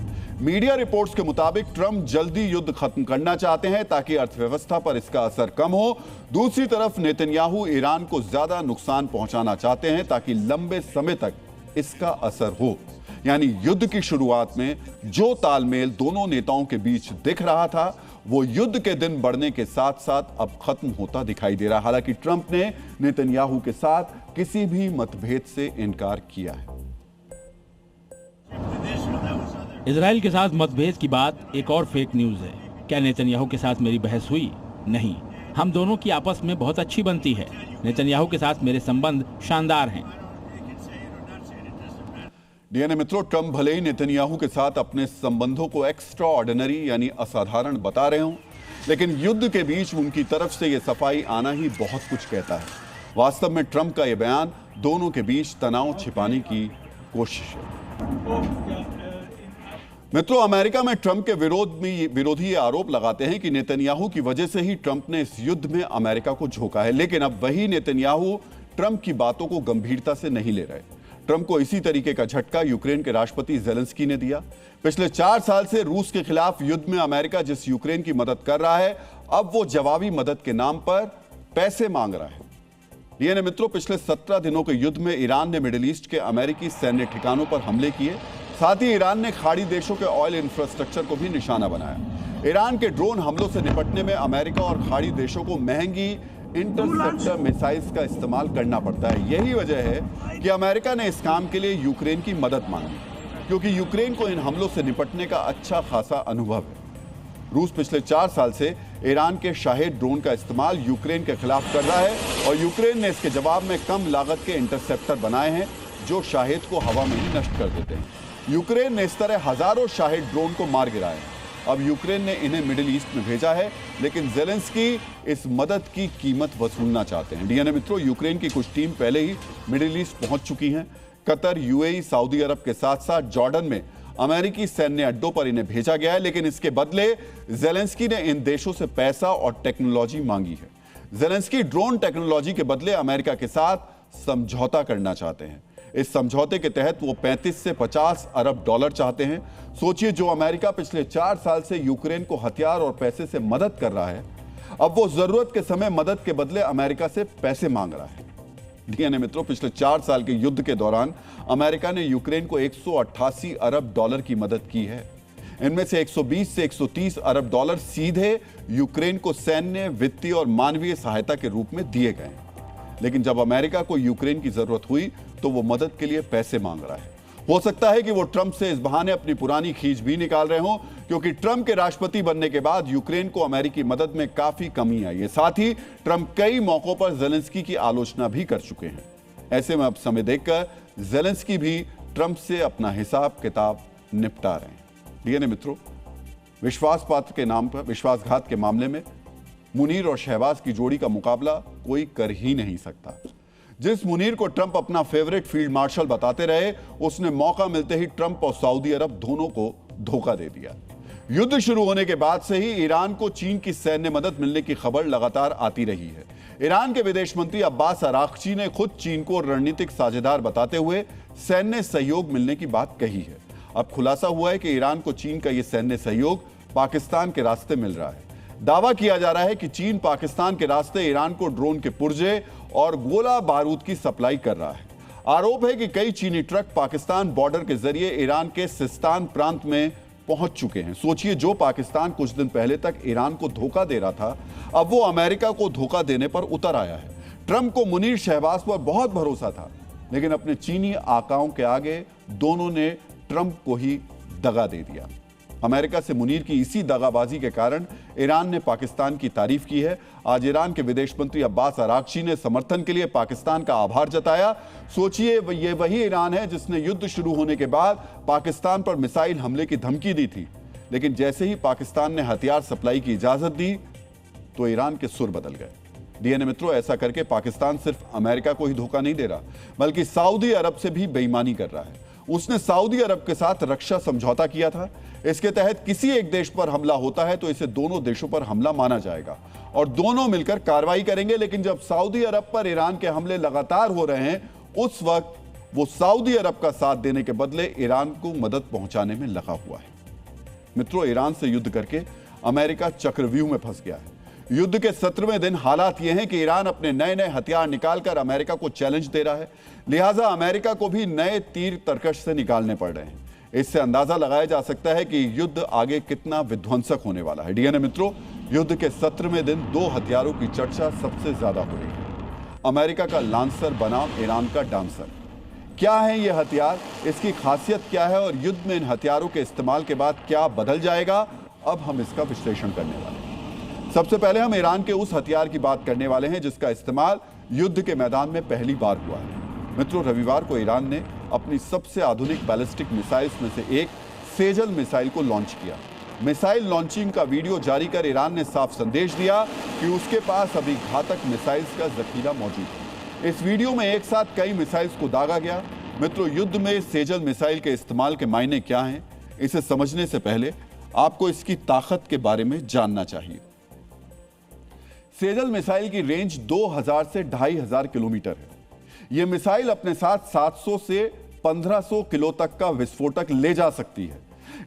मीडिया रिपोर्ट्स के मुताबिक ट्रंप जल्दी युद्ध खत्म करना चाहते हैं ताकि अर्थव्यवस्था पर इसका असर कम हो। दूसरी तरफ नेतन्याहू ईरान को ज्यादा नुकसान पहुंचाना चाहते हैं ताकि लंबे समय तक इसका असर हो। यानी युद्ध की शुरुआत में जो तालमेल दोनों नेताओं के बीच दिख रहा था, वो युद्ध के दिन बढ़ने के साथ साथ अब खत्म होता दिखाई दे रहा है। हालांकि ट्रंप ने नेतन्याहू के साथ किसी भी मतभेद से इनकार किया है। इजराइल के साथ मतभेद की बात एक और फेक न्यूज है। क्या नेतन्याहू के साथ मेरी बहस हुई? नहीं, हम दोनों की आपस में बहुत अच्छी बनती है। नेतन्याहू के साथ मेरे संबंध शानदार हैं। डीएनए मित्रों, ट्रंप भले ही नेतन्याहू के साथ अपने संबंधों को एक्स्ट्रा ऑर्डिनरी यानी असाधारण बता रहे हों, लेकिन युद्ध के बीच उनकी तरफ से यह सफाई आना ही बहुत कुछ कहता है। वास्तव में ट्रंप का यह बयान दोनों के बीच तनाव छिपाने की कोशिश है। मित्रों, अमेरिका में ट्रंप के विरोधी ये आरोप लगाते हैं कि नेतन्याहू की वजह से ही ट्रंप ने इस युद्ध में अमेरिका को झोंका है। लेकिन अब वही नेतन्याहू ट्रंप की बातों को गंभीरता से नहीं ले रहे। ट्रंप को इसी तरीके का झटका यूक्रेन के राष्ट्रपति जेलेंस्की ने दिया। पिछले 4 साल से रूस के खिलाफ युद्ध में अमेरिका जिस यूक्रेन की मदद कर रहा है, अब वो जवाबी मदद के नाम पर पैसे मांग रहा है। डीएनए मित्रों, पिछले 17 दिनों के युद्ध में ईरान ने मिडिल ईस्ट के अमेरिकी सैन्य ठिकानों पर हमले किए। साथ ही ईरान ने खाड़ी देशों के ऑयल इंफ्रास्ट्रक्चर को भी निशाना बनाया। ईरान के ड्रोन हमलों से निपटने में अमेरिका और खाड़ी देशों को महंगी इंटरसेप्टर मिसाइल्स का इस्तेमाल करना पड़ता है। यही वजह है कि अमेरिका ने इस काम के लिए यूक्रेन की मदद मांगी, क्योंकि यूक्रेन को इन हमलों से निपटने का अच्छा खासा अनुभव है। रूस पिछले 4 साल से ईरान के शाहेद ड्रोन का इस्तेमाल यूक्रेन के खिलाफ कर रहा है और यूक्रेन ने इसके जवाब में कम लागत के इंटरसेप्टर बनाए हैं जो शाहेद को हवा में ही नष्ट कर देते हैं। यूक्रेन ने इस तरह हजारों शाहेद ड्रोन को मार गिराया। अब यूक्रेन ने इन्हें मिडिल ईस्ट में भेजा है, लेकिन जेलेंस्की इस मदद की कीमत वसूलना चाहते हैं। डीएनए मित्रों, यूक्रेन की कुछ टीम पहले ही मिडिल ईस्ट पहुंच चुकी हैं। कतर, यूएई, सऊदी अरब के साथ साथ जॉर्डन में अमेरिकी सैन्य अड्डों पर इन्हें भेजा गया है, लेकिन इसके बदले जेलेंस्की ने इन देशों से पैसा और टेक्नोलॉजी मांगी है। जेलेंस्की ड्रोन टेक्नोलॉजी के बदले अमेरिका के साथ समझौता करना चाहते हैं। इस समझौते के तहत वो 35 से 50 अरब डॉलर चाहते हैं। सोचिए, जो अमेरिका पिछले 4 साल से यूक्रेन को हथियार और पैसे से मदद कर रहा है, अब वो जरूरत के समय मदद के बदले अमेरिका से पैसे मांग रहा है। डीएनए मित्रों, पिछले 4 साल के युद्ध के दौरान अमेरिका ने यूक्रेन को 188 अरब डॉलर की मदद की है। इनमें से 120 से 130 अरब डॉलर सीधे यूक्रेन को सैन्य, वित्तीय और मानवीय सहायता के रूप में दिए गए। लेकिन जब अमेरिका को यूक्रेन की जरूरत हुई तो वो मदद के लिए पैसे मांग रहा है। हो सकता है कि वो ट्रंप से इस बहाने अपनी पुरानी खींच भी निकाल रहे हों, क्योंकि ट्रंप के राष्ट्रपति बनने के बाद यूक्रेन को अमेरिकी मदद में काफी कमी आई है। साथ ही ट्रंप कई मौकों पर जेलेंस्की की आलोचना भी कर चुके हैं। ऐसे में अब समय देखकर जेलेंस्की भी ट्रंप से अपना हिसाब किताब निपटा रहे हैं। डीएनए मित्रों, विश्वासघात के मामले में मुनीर और शहबाज की जोड़ी का मुकाबला कोई कर ही नहीं सकता। जिस मुनीर को ट्रंप अपना फेवरेट फील्ड मार्शल बताते रहे, उसने मौका मिलते ही ट्रंप और सऊदी अरब दोनों को धोखा दे दिया। युद्ध शुरू होने के बाद से ही ईरान को चीन की सैन्य मदद मिलने की खबर लगातार आती रही है। ईरान के विदेश मंत्री अब्बास अरागची ने खुद चीन को रणनीतिक साझेदार बताते हुए सैन्य सहयोग मिलने की बात कही है। अब खुलासा हुआ है कि ईरान को चीन का यह सैन्य सहयोग पाकिस्तान के रास्ते मिल रहा है। दावा किया जा रहा है कि चीन पाकिस्तान के रास्ते ईरान को ड्रोन के पुर्जे और गोला बारूद की सप्लाई कर रहा है। आरोप है कि कई चीनी ट्रक पाकिस्तान बॉर्डर के जरिए ईरान के सिस्तान प्रांत में पहुंच चुके हैं। सोचिए, जो पाकिस्तान कुछ दिन पहले तक ईरान को धोखा दे रहा था, अब वो अमेरिका को धोखा देने पर उतर आया है। ट्रंप को मुनीर शहबाज पर बहुत भरोसा था, लेकिन अपने चीनी आकाओं के आगे दोनों ने ट्रंप को ही दगा दे दिया। अमेरिका से मुनीर की इसी दगाबाजी के कारण ईरान ने पाकिस्तान की तारीफ की है। आज ईरान के विदेश मंत्री अब्बास अरागची ने समर्थन के लिए पाकिस्तान का आभार जताया। सोचिए, ये वही ईरान है जिसने युद्ध शुरू होने के बाद पाकिस्तान पर मिसाइल हमले की धमकी दी थी, लेकिन जैसे ही पाकिस्तान ने हथियार सप्लाई की इजाजत दी तो ईरान के सुर बदल गए। डीएनए मित्रों, ऐसा करके पाकिस्तान सिर्फ अमेरिका को ही धोखा नहीं दे रहा, बल्कि सऊदी अरब से भी बेईमानी कर रहा है। उसने सऊदी अरब के साथ रक्षा समझौता किया था। इसके तहत किसी एक देश पर हमला होता है तो इसे दोनों देशों पर हमला माना जाएगा और दोनों मिलकर कार्रवाई करेंगे। लेकिन जब सऊदी अरब पर ईरान के हमले लगातार हो रहे हैं, उस वक्त वो सऊदी अरब का साथ देने के बदले ईरान को मदद पहुंचाने में लगा हुआ है। मित्रों, ईरान से युद्ध करके अमेरिका चक्रव्यूह में फंस गया है। युद्ध के 17वें दिन हालात यह हैं कि ईरान अपने नए नए हथियार निकालकर अमेरिका को चैलेंज दे रहा है, लिहाजा अमेरिका को भी नए तीर तरकश से निकालने पड़ रहे हैं। इससे अंदाजा लगाया जा सकता है कि युद्ध आगे कितना विध्वंसक होने वाला है। डीएनए मित्रों, युद्ध के 17वें दिन दो हथियारों की चर्चा सबसे ज्यादा हो रही है। अमेरिका का लांसर बनाम ईरान का डांसर। क्या है ये हथियार, इसकी खासियत क्या है और युद्ध में इन हथियारों के इस्तेमाल के बाद क्या बदल जाएगा, अब हम इसका विश्लेषण करने वाले हैं। सबसे पहले हम ईरान के उस हथियार की बात करने वाले हैं जिसका इस्तेमाल युद्ध के मैदान में पहली बार हुआ है। मित्रों, रविवार को ईरान ने अपनी सबसे आधुनिक बैलिस्टिक मिसाइल्स में से एक सेजल मिसाइल को लॉन्च किया। मिसाइल लॉन्चिंग का वीडियो जारी कर ईरान ने साफ संदेश दिया कि उसके पास अभी घातक मिसाइल्स का जखीरा मौजूद है। इस वीडियो में एक साथ कई मिसाइल्स को दागा गया। मित्रों, युद्ध में सेजल मिसाइल के इस्तेमाल के मायने क्या हैं, इसे समझने से पहले आपको इसकी ताकत के बारे में जानना चाहिए। सेजल मिसाइल की रेंज 2000 से 2500 किलोमीटर है। यह मिसाइल अपने साथ 700 से 1500 किलो तक का विस्फोटक ले जा सकती है।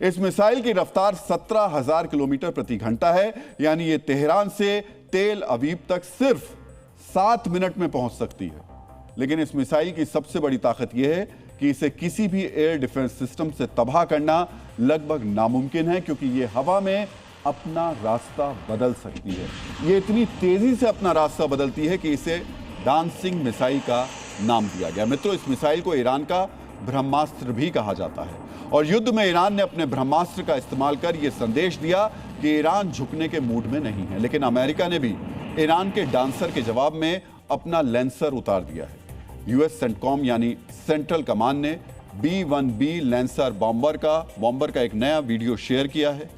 इस मिसाइल की रफ्तार 17,000 किलोमीटर प्रति घंटा है, यानी यह तेहरान से तेल अवीव तक सिर्फ 7 मिनट में पहुंच सकती है। लेकिन इस मिसाइल की सबसे बड़ी ताकत यह है कि इसे किसी भी एयर डिफेंस सिस्टम से तबाह करना लगभग नामुमकिन है, क्योंकि यह हवा में अपना रास्ता बदल सकती है। ये इतनी तेजी से अपना रास्ता बदलती है कि इसे डांसिंग मिसाइल का नाम दिया गया। मित्रों, इस मिसाइल को ईरान का ब्रह्मास्त्र भी कहा जाता है और युद्ध में ईरान ने अपने ब्रह्मास्त्र का इस्तेमाल कर यह संदेश दिया कि ईरान झुकने के मूड में नहीं है। लेकिन अमेरिका ने भी ईरान के डांसर के जवाब में अपना लैंसर उतार दिया है। यूएस सेंटकॉम यानी सेंट्रल कमांड ने B-1B लैंसर बॉम्बर का एक नया वीडियो शेयर किया है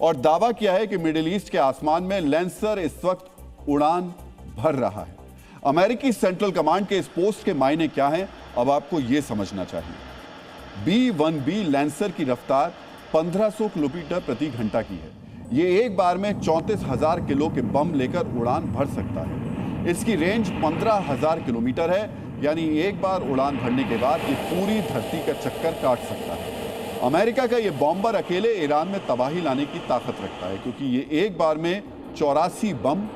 और दावा किया है कि मिडिल ईस्ट के आसमान में लैंसर इस वक्त उड़ान भर रहा है। अमेरिकी सेंट्रल कमांड के इस पोस्ट के मायने क्या हैं, अब आपको यह समझना चाहिए। B-1B लैंसर की रफ्तार 1500 किलोमीटर प्रति घंटा की है। यह एक बार में 34,000 किलो के बम लेकर उड़ान भर सकता है। इसकी रेंज 15,000 किलोमीटर है, यानी एक बार उड़ान भरने के बाद ये पूरी धरती का चक्कर काट सकता है। अमेरिका का यह बॉम्बर अकेले ईरान में तबाही लाने की ताकत रखता है, क्योंकि ये एक बार में 84 बम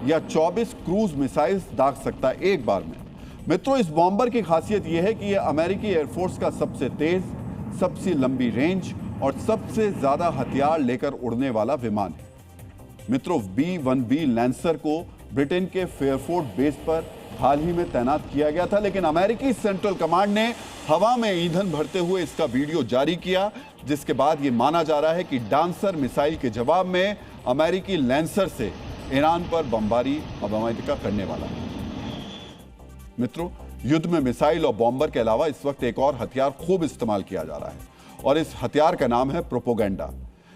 या 24 क्रूज मिसाइल्स दाग सकता है एक बार में। मित्रों, इस बॉम्बर की खासियत यह है कि यह अमेरिकी एयरफोर्स का सबसे तेज, सबसे लंबी रेंज और सबसे ज्यादा हथियार लेकर उड़ने वाला विमान है। मित्रों, B-1B लैंसर को ब्रिटेन के फेयरफोर्ट बेस पर हाल ही में तैनात किया गया था, लेकिन अमेरिकी सेंट्रल कमांड ने हवा में ईंधन भरते हुए इसका वीडियो जारी किया, जिसके बाद यह माना जा रहा है कि डांसर मिसाइल के जवाब में अमेरिकी लैंसर से ईरान पर बमबारी अमेरिका करने वाला है। मित्रों, युद्ध में मिसाइल और बॉम्बर के अलावा इस वक्त एक और हथियार खूब इस्तेमाल किया जा रहा है और इस हथियार का नाम है प्रोपोगेंडा।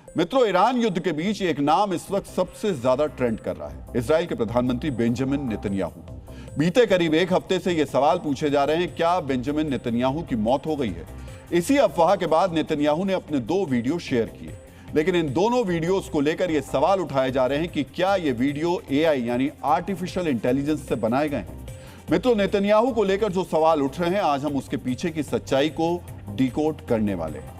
मित्रों, ईरान युद्ध के बीच एक नाम इस वक्त सबसे ज्यादा ट्रेंड कर रहा है, इजराइल के प्रधानमंत्री बेंजामिन नेतन्याहू। बीते करीब एक हफ्ते से यह सवाल पूछे जा रहे हैं, क्या बेंजामिन नेतन्याहू की मौत हो गई है। इसी अफवाह के बाद नेतन्याहू ने अपने 2 वीडियो शेयर किए, लेकिन इन दोनों वीडियोस को लेकर यह सवाल उठाए जा रहे हैं कि क्या ये वीडियो AI यानी आर्टिफिशियल इंटेलिजेंस से बनाए गए हैं। मित्रों, नेतन्याहू को लेकर जो सवाल उठ रहे हैं, आज हम उसके पीछे की सच्चाई को डिकोड करने वाले हैं।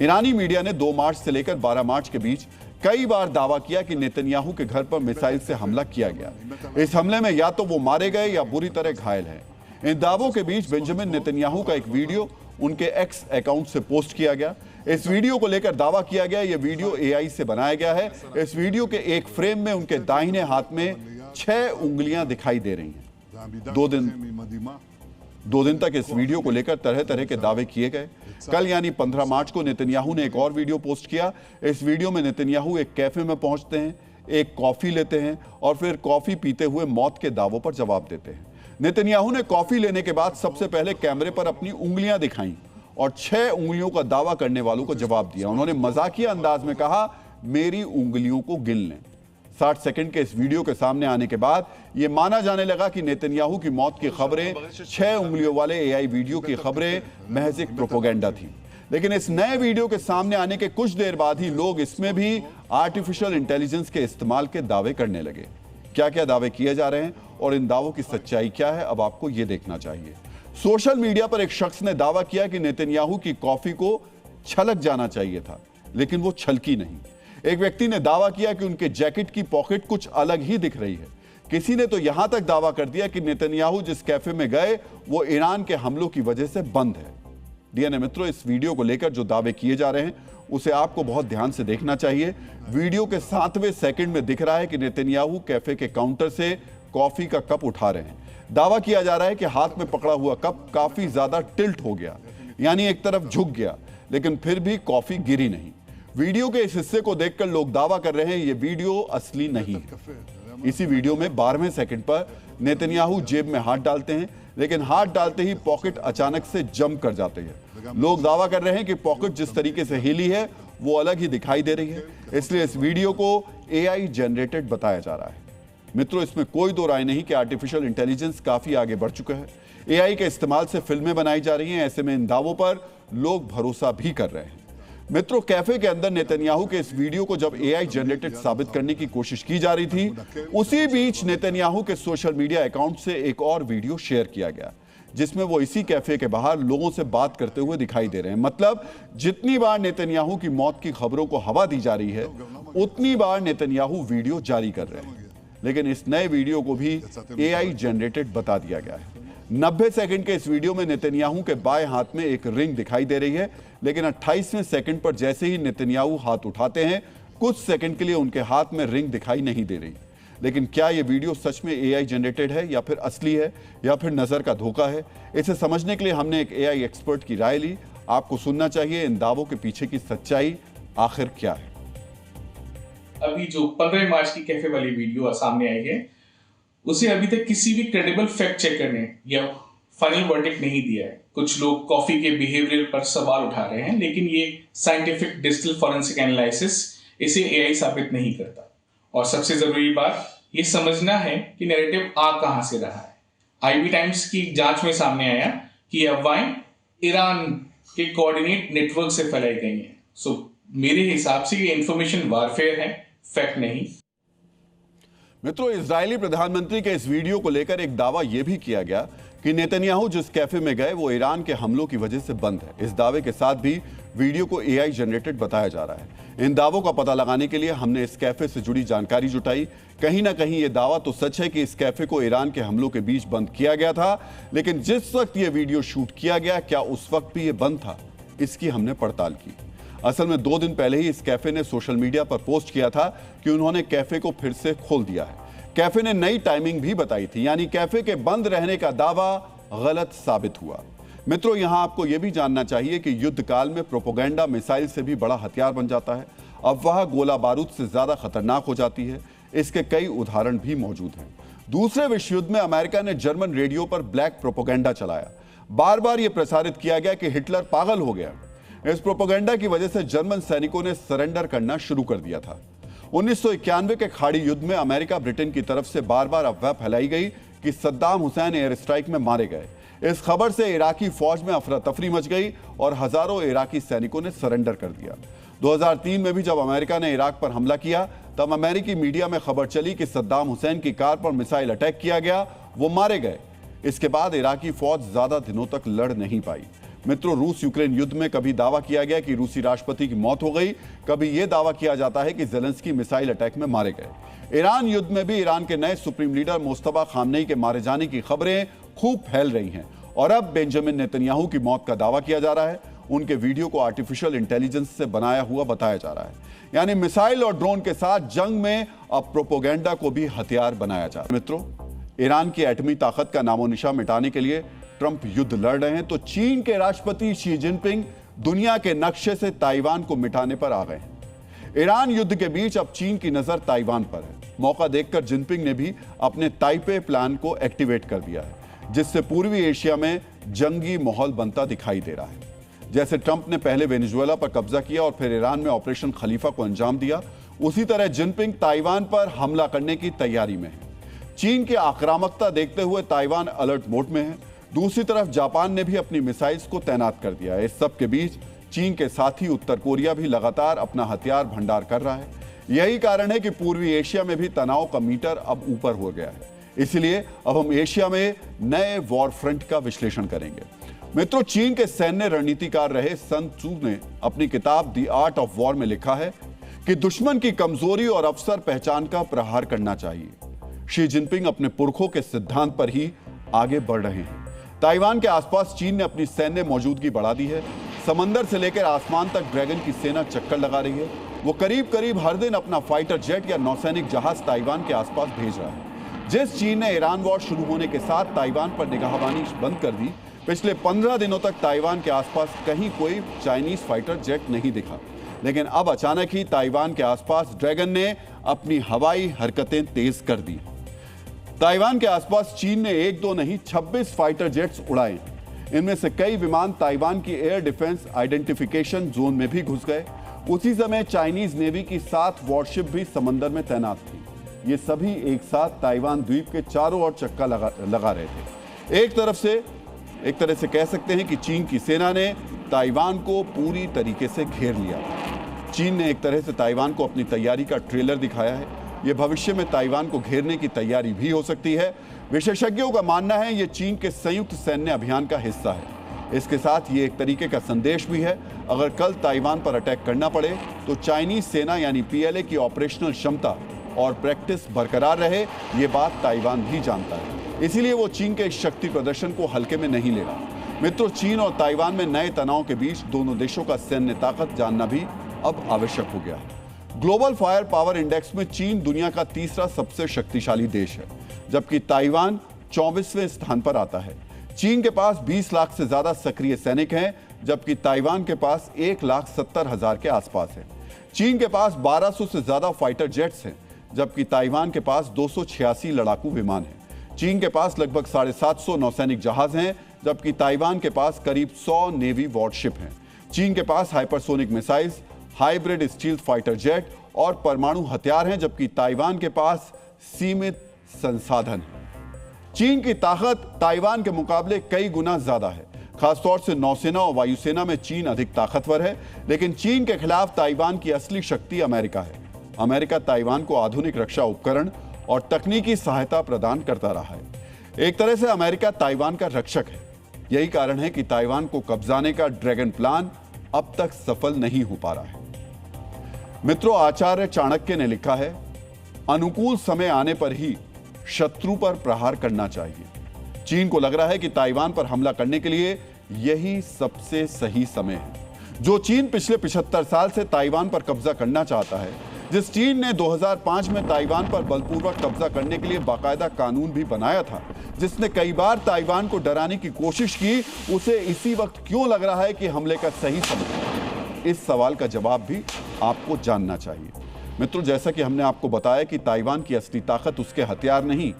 ईरानी मीडिया ने 2 मार्च से लेकर 12 मार्च के बीच कई बार दावा किया कि नेतन्याहू के घर पर मिसाइल से हमला किया गया। इस हमले में या तो वो मारे गए या बुरी तरह घायल हैं। इन दावों के बीच बेंजामिन नेतन्याहू का एक वीडियो उनके X अकाउंट से पोस्ट किया गया। इस वीडियो को लेकर दावा किया गया यह वीडियो AI से बनाया गया है। इस वीडियो के एक फ्रेम में उनके दाहिने हाथ में 6 उंगलियां दिखाई दे रही हैं। 2 दिन तक इस वीडियो को लेकर तरह तरह के दावे किए गए। कल यानी 15 मार्च को नेतन्याहू ने एक और वीडियो पोस्ट किया। इस वीडियो में नेतन्याहू एक कैफे में पहुंचते हैं, एक कॉफी लेते हैं और फिर कॉफी पीते हुए मौत के दावों पर जवाब देते हैं। नेतन्याहू ने कॉफी लेने के बाद सबसे पहले कैमरे पर अपनी उंगलियां दिखाई और 6 उंगलियों का दावा करने वालों को जवाब दिया। उन्होंने मजाकिया अंदाज में कहा, मेरी उंगलियों को गिन लें। 60 सेकंड के इस वीडियो के सामने आने के बाद यह माना जाने लगा कि नेतन्याहू की मौत की खबरें, 6 उंगलियों वाले एआई वीडियो की खबरें महज एक प्रोपेगेंडा थी। लेकिन इस नए वीडियो के सामने आने के कुछ देर बाद ही लोग इसमें भी आर्टिफिशियल इंटेलिजेंस के इस्तेमाल के दावे करने लगे। क्या क्या दावे किए जा रहे हैं और इन दावों की सच्चाई क्या है, अब आपको यह देखना चाहिए। सोशल मीडिया पर एक शख्स ने दावा किया कि नेतन्याहू की कॉफी को छलक जाना चाहिए था, लेकिन वो छलकी नहीं। एक व्यक्ति ने दावा किया कि उनके जैकेट की पॉकेट कुछ अलग ही दिख रही है। किसी ने तो यहां तक दावा कर दिया कि नेतन्याहू जिस कैफे में गए वो ईरान के हमलों की वजह से बंद है। डीएनए मित्रों, इस वीडियो को लेकर जो दावे किए जा रहे हैं उसे आपको बहुत ध्यान से देखना चाहिए। वीडियो के 7वें सेकंड में दिख रहा है कि नेतन्याहू कैफे के काउंटर से कॉफी का कप उठा रहे हैं। दावा किया जा रहा है कि हाथ में पकड़ा हुआ कप काफी ज्यादा टिल्ट हो गया, यानी एक तरफ झुक गया, लेकिन फिर भी कॉफी गिरी नहीं। वीडियो के इस हिस्से को देखकर लोग दावा कर रहे हैं यह वीडियो असली नहीं है। इसी वीडियो में 12वें सेकंड पर नेतन्याहू जेब में हाथ डालते हैं, लेकिन हाथ डालते ही पॉकेट अचानक से जंप कर जाते हैं। लोग दावा कर रहे हैं कि पॉकेट जिस तरीके से हिली है वो अलग ही दिखाई दे रही है, इसलिए इस वीडियो को एआई जनरेटेड बताया जा रहा है। मित्रों, इसमें कोई दो राय नहीं कि आर्टिफिशियल इंटेलिजेंस काफी आगे बढ़ चुका है। एआई के इस्तेमाल से फिल्में बनाई जा रही हैं, ऐसे में इन दावों पर लोग भरोसा भी कर रहे हैं। मित्रों, कैफे के अंदर नेतन्याहू के इस वीडियो को जब एआई जनरेटेड साबित करने की कोशिश की जा रही थी, उसी बीच नेतन्याहू के सोशल मीडिया अकाउंट से एक और वीडियो शेयर किया गया जिसमें वो इसी कैफे के बाहर लोगों से बात करते हुए दिखाई दे रहे हैं। मतलब जितनी बार नेतन्याहू की मौत की खबरों को हवा दी जा रही है, उतनी बार नेतन्याहू वीडियो जारी कर रहे हैं। लेकिन इस नए वीडियो को भी एआई जनरेटेड बता दिया गया है। 90 सेकंड के इस वीडियो में नेतन्याहू के बाएं हाथ में एक रिंग दिखाई दे रही है, लेकिन 28वें सेकंड पर जैसे ही नेतन्याहू हाथ उठाते हैं, कुछ सेकंड के लिए उनके हाथ में रिंग दिखाई नहीं दे रही। लेकिन क्या यह वीडियो सच में एआई जनरेटेड है या फिर असली है या फिर नजर का धोखा है, इसे समझने के लिए हमने एक एआई एक्सपर्ट की राय ली। आपको सुनना चाहिए इन दावों के पीछे की सच्चाई आखिर क्या है। अभी जो 15 मार्च की कैफे वाली वीडियो सामने आई है, उसे अभी तक किसी भी क्रेडिबल फैक्ट चेकर ने या फाइनल वर्डिक्ट नहीं दिया है। कुछ लोग कॉफी के बिहेवियर पर सवाल उठा रहे हैं, लेकिन ये साइंटिफिक डिजिटल फॉरेंसिक एनालिसिस इसे एआई साबित नहीं करता। और सबसे जरूरी बात ये समझना है कि नैरेटिव आ कहां से रहा है। आईबी टाइम्स की जांच में सामने आया कि ये अफवाहें ईरान के कोऑर्डिनेट नेटवर्क से फैलाई गई हैं। सो मेरे हिसाब से ये इंफॉर्मेशन वारफेयर है, फैक्ट नहीं। मित्रों, इजरायली प्रधानमंत्री के इस वीडियो को लेकर एक दावा यह भी किया गया कि नेतन्याहू जिस कैफे में गए वो ईरान के हमलों की वजह से बंद है। इस दावे के साथ भी वीडियो को एआई जनरेटेड बताया जा रहा है। इन दावों का पता लगाने के लिए हमने इस कैफे से जुड़ी जानकारी जुटाई। कहीं ना कहीं ये दावा तो सच है कि इस कैफे को ईरान के हमलों के बीच बंद किया गया था, लेकिन जिस वक्त ये वीडियो शूट किया गया, क्या उस वक्त भी ये बंद था? इसकी हमने पड़ताल की। असल में 2 दिन पहले ही इस कैफे ने सोशल मीडिया पर पोस्ट किया था कि उन्होंने कैफे को फिर से खोल दिया है। कैफे ने नई टाइमिंग भी बताई थी, यानी कैफे के बंद रहने का दावा गलत साबित हुआ। मित्रों, यहां आपको यह भी जानना चाहिए कि युद्ध काल में प्रोपेगेंडा मिसाइल से भी बड़ा हथियार बन जाता है। अफवाह गोला बारूद से ज्यादा खतरनाक हो जाती है। इसके कई उदाहरण भी मौजूद हैं। दूसरे विश्व युद्ध में अमेरिका ने जर्मन रेडियो पर ब्लैक प्रोपेगेंडा चलाया। बार बार यह प्रसारित किया गया कि हिटलर पागल हो गया। इस प्रोपेगेंडा की वजह से जर्मन सैनिकों ने सरेंडर करना शुरू कर दिया था। 1991 के खाड़ी युद्ध में अमेरिका ब्रिटेन की तरफ से बार बार अफवाह फैलाई गई कि सद्दाम हुसैन एयर स्ट्राइक में मारे गए। इस खबर से इराकी फौज में अफरा तफरी मच गई और हजारों इराकी सैनिकों ने सरेंडर कर दिया। 2003 में भी जब अमेरिका ने इराक पर हमला किया, तब अमेरिकी मीडिया में खबर चली कि सद्दाम हुसैन की कार पर मिसाइल अटैक किया गया, वो मारे गए। इसके बाद इराकी फौज ज्यादा दिनों तक लड़ नहीं पाई। मित्रों, रूस यूक्रेन युद्ध में कभी दावा किया गया कि रूसी राष्ट्रपति की मौत हो गई, कभी यह दावा किया जाता है कि ज़ेलेंस्की मिसाइल अटैक में मारे गए। ईरान युद्ध में भी ईरान के नए सुप्रीम लीडर मुस्तफा खामनेई के मारे जाने की खबरें खूब फैल रही हैं और अब बेंजामिन नेतन्याहू की मौत का दावा किया जा रहा है। उनके वीडियो को आर्टिफिशियल इंटेलिजेंस से बनाया हुआ बताया जा रहा है। यानी मिसाइल और ड्रोन के साथ जंग में अब प्रोपेगेंडा को भी हथियार बनाया जा रहा है। मित्रों, ईरान की एटमी ताकत का नामोनिशा मिटाने के लिए ट्रंप युद्ध लड़ रहे हैं तो चीन के राष्ट्रपति शी जिनपिंग दुनिया के नक्शे से ताइवान को मिटाने पर आ गए हैं। ईरान युद्ध के बीच अब चीन की नजर ताइवान पर है। मौका देखकर जिनपिंग ने भी अपने ताइपे प्लान को एक्टिवेट कर दिया है, जिससे पूर्वी एशिया में जंगी माहौल बनता दिखाई दे रहा है। जैसे ट्रंप ने पहले वेनेजुएला पर कब्जा किया और फिर ईरान में ऑपरेशन खलीफा को अंजाम दिया, उसी तरह जिनपिंग ताइवान पर हमला करने की तैयारी में है। चीन की आक्रामकता देखते हुए ताइवान अलर्ट मोड में है। दूसरी तरफ जापान ने भी अपनी मिसाइल्स को तैनात कर दिया है। इस सब के बीच चीन के साथी उत्तर कोरिया भी लगातार अपना हथियार भंडार कर रहा है। यही कारण है कि पूर्वी एशिया में भी तनाव का मीटर अब ऊपर हो गया है। इसलिए अब हम एशिया में नए वॉर फ्रंट का विश्लेषण करेंगे। मित्रों, चीन के सैन्य रणनीतिकार रहे सन त्सू ने अपनी किताब द आर्ट ऑफ वॉर में लिखा है कि दुश्मन की कमजोरी और अवसर पहचान का प्रहार करना चाहिए। शी जिनपिंग अपने पुरखों के सिद्धांत पर ही आगे बढ़ रहे हैं। ताइवान के आसपास चीन ने अपनी सैन्य मौजूदगी बढ़ा दी है। समंदर से लेकर आसमान तक ड्रैगन की सेना चक्कर लगा रही है। वो करीब करीब हर दिन अपना फाइटर जेट या नौसैनिक जहाज ताइवान के आसपास भेज रहा है। जिस चीन ने ईरान वॉर शुरू होने के साथ ताइवान पर निगाहबानी बंद कर दी, पिछले 15 दिनों तक ताइवान के आसपास कहीं कोई चाइनीज फाइटर जेट नहीं दिखा। लेकिन अब अचानक ही ताइवान के आसपास ड्रैगन ने अपनी हवाई हरकतें तेज कर दी। ताइवान के आसपास चीन ने 1-2 नहीं 26 फाइटर जेट्स उड़ाए। इनमें से कई विमान ताइवान की एयर डिफेंस आइडेंटिफिकेशन जोन में भी घुस गए। उसी समय चाइनीज नेवी की 7 वॉरशिप भी समंदर में तैनात थी। ये सभी एक साथ ताइवान द्वीप के चारों ओर चक्का लगा रहे थे। एक तरह से कह सकते हैं कि चीन की सेना ने ताइवान को पूरी तरीके से घेर लिया। चीन ने एक तरह से ताइवान को अपनी तैयारी का ट्रेलर दिखाया है। यह भविष्य में ताइवान को घेरने की तैयारी भी हो सकती है। विशेषज्ञों का मानना है यह चीन के संयुक्त सैन्य अभियान का हिस्सा है। इसके साथ ये एक तरीके का संदेश भी है, अगर कल ताइवान पर अटैक करना पड़े तो चाइनीज सेना यानी पीएलए की ऑपरेशनल क्षमता और प्रैक्टिस बरकरार रहे। ये बात ताइवान भी जानता है, इसीलिए वो चीन के शक्ति प्रदर्शन को हल्के में नहीं ले रहा। मित्रों, चीन और ताइवान में नए तनाव के बीच दोनों देशों का सैन्य ताकत जानना भी अब आवश्यक हो गया है। ग्लोबल फायर पावर इंडेक्स में चीन दुनिया का तीसरा सबसे शक्तिशाली देश है, जबकि ताइवान 24वें स्थान पर आता है। चीन के पास 20 लाख से ज्यादा सक्रिय सैनिक हैं, जबकि ताइवान के पास 1,70,000 के आसपास है। चीन के पास 1200 से ज्यादा फाइटर जेट्स हैं, जबकि ताइवान के पास 286 लड़ाकू विमान हैं। चीन के पास लगभग 750 नौसैनिक जहाज हैं, जबकि ताइवान के पास करीब 100 नेवी वॉरशिप हैं। चीन के पास hypersonic missiles, hybrid stealth fighter jet और परमाणु हथियार हैं, जबकि ताइवान के पास सीमित संसाधन है। चीन की ताकत ताइवान के मुकाबले कई गुना ज्यादा है। खासतौर से नौसेना और वायुसेना में चीन अधिक ताकतवर है, लेकिन चीन के खिलाफ ताइवान की असली शक्ति अमेरिका है। अमेरिका ताइवान को आधुनिक रक्षा उपकरण और तकनीकी सहायता प्रदान करता रहा है। एक तरह से अमेरिका ताइवान का रक्षक है। यही कारण है कि ताइवान को कब्जाने का ड्रैगन प्लान अब तक सफल नहीं हो पा रहा है। मित्रों, आचार्य चाणक्य ने लिखा है, अनुकूल समय आने पर ही शत्रु पर प्रहार करना चाहिए। चीन को लग रहा है कि ताइवान पर हमला करने के लिए यही सबसे सही समय है। जो चीन पिछले 75 साल से ताइवान पर कब्जा करना चाहता है, जिस चीन ने 2005 में ताइवान पर बलपूर्वक कब्जा करने के लिए बाकायदा कानून भी बनाया था, जिसने कई बार ताइवान को डराने की कोशिश की, उसे इसी वक्त क्यों लग रहा है कि हमले का सही समय है? इस सवाल का जवाब भी आपको जानना चाहिए। मित्रों, जैसा कि हमने आपको बताया कि ताइवान की असली ताकत उसके हथियार नहीं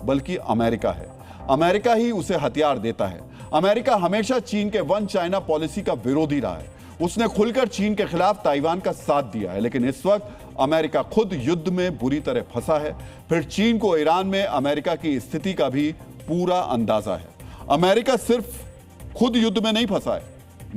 बल्कि अमेरिका है। अमेरिका ही उसे हथियार देता है। अमेरिका हमेशा चीन के वन चाइना पॉलिसी का विरोधी रहा है। उसने खुलकर चीन के खिलाफ ताइवान का साथ दिया है, लेकिन इस वक्त अमेरिका खुद युद्ध में बुरी तरह फंसा है। फिर चीन को ईरान में अमेरिका की स्थिति का भी पूरा अंदाजा है। अमेरिका सिर्फ खुद युद्ध में नहीं फंसा है,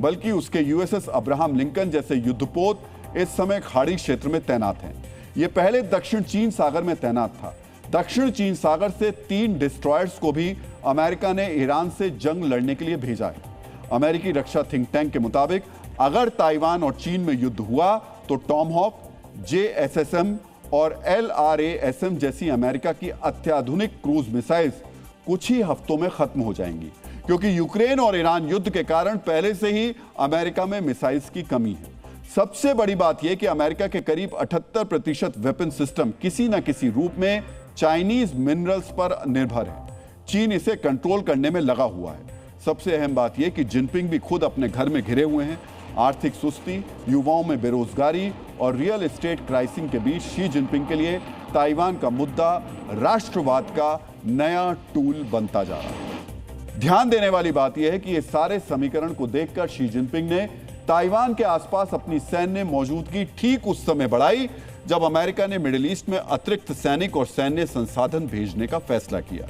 बल्कि उसके यूएसएस अब्राहम लिंकन जैसे युद्धपोत इस समय खाड़ी क्षेत्र में तैनात हैं। यह पहले दक्षिण चीन सागर में तैनात था। दक्षिण चीन सागर से 3 डिस्ट्रॉयर्स को भी अमेरिका ने ईरान से जंग लड़ने के लिए भेजा है। अमेरिकी रक्षा थिंक टैंक के मुताबिक अगर ताइवान और चीन में युद्ध हुआ तो टॉमहॉक, JSSM और LRASM जैसी अमेरिका की अत्याधुनिक क्रूज मिसाइल्स कुछ ही हफ्तों में खत्म हो जाएंगी, क्योंकि यूक्रेन और ईरान युद्ध के कारण पहले से ही अमेरिका में मिसाइल्स की कमी है। सबसे बड़ी बात यह कि अमेरिका के करीब 78% वेपन सिस्टम किसी न किसी रूप में चाइनीज मिनरल्स पर निर्भर है। चीन इसे कंट्रोल करने में लगा हुआ है। सबसे अहम बात यह कि जिनपिंग भी खुद अपने घर में घिरे हुए हैं। आर्थिक सुस्ती, युवाओं में बेरोजगारी और रियल एस्टेट क्राइसिस के बीच शी जिनपिंग के लिए ताइवान का मुद्दा राष्ट्रवाद का नया टूल बनता जा रहा है। ध्यान देने वाली बात यह है कि ये सारे समीकरण को देखकर शी जिनपिंग ने ताइवान के आसपास अपनी सैन्य मौजूदगी ठीक उस समय बढ़ाई जब अमेरिका ने मिडिल ईस्ट में अतिरिक्त सैनिक और सैन्य संसाधन भेजने का फैसला किया।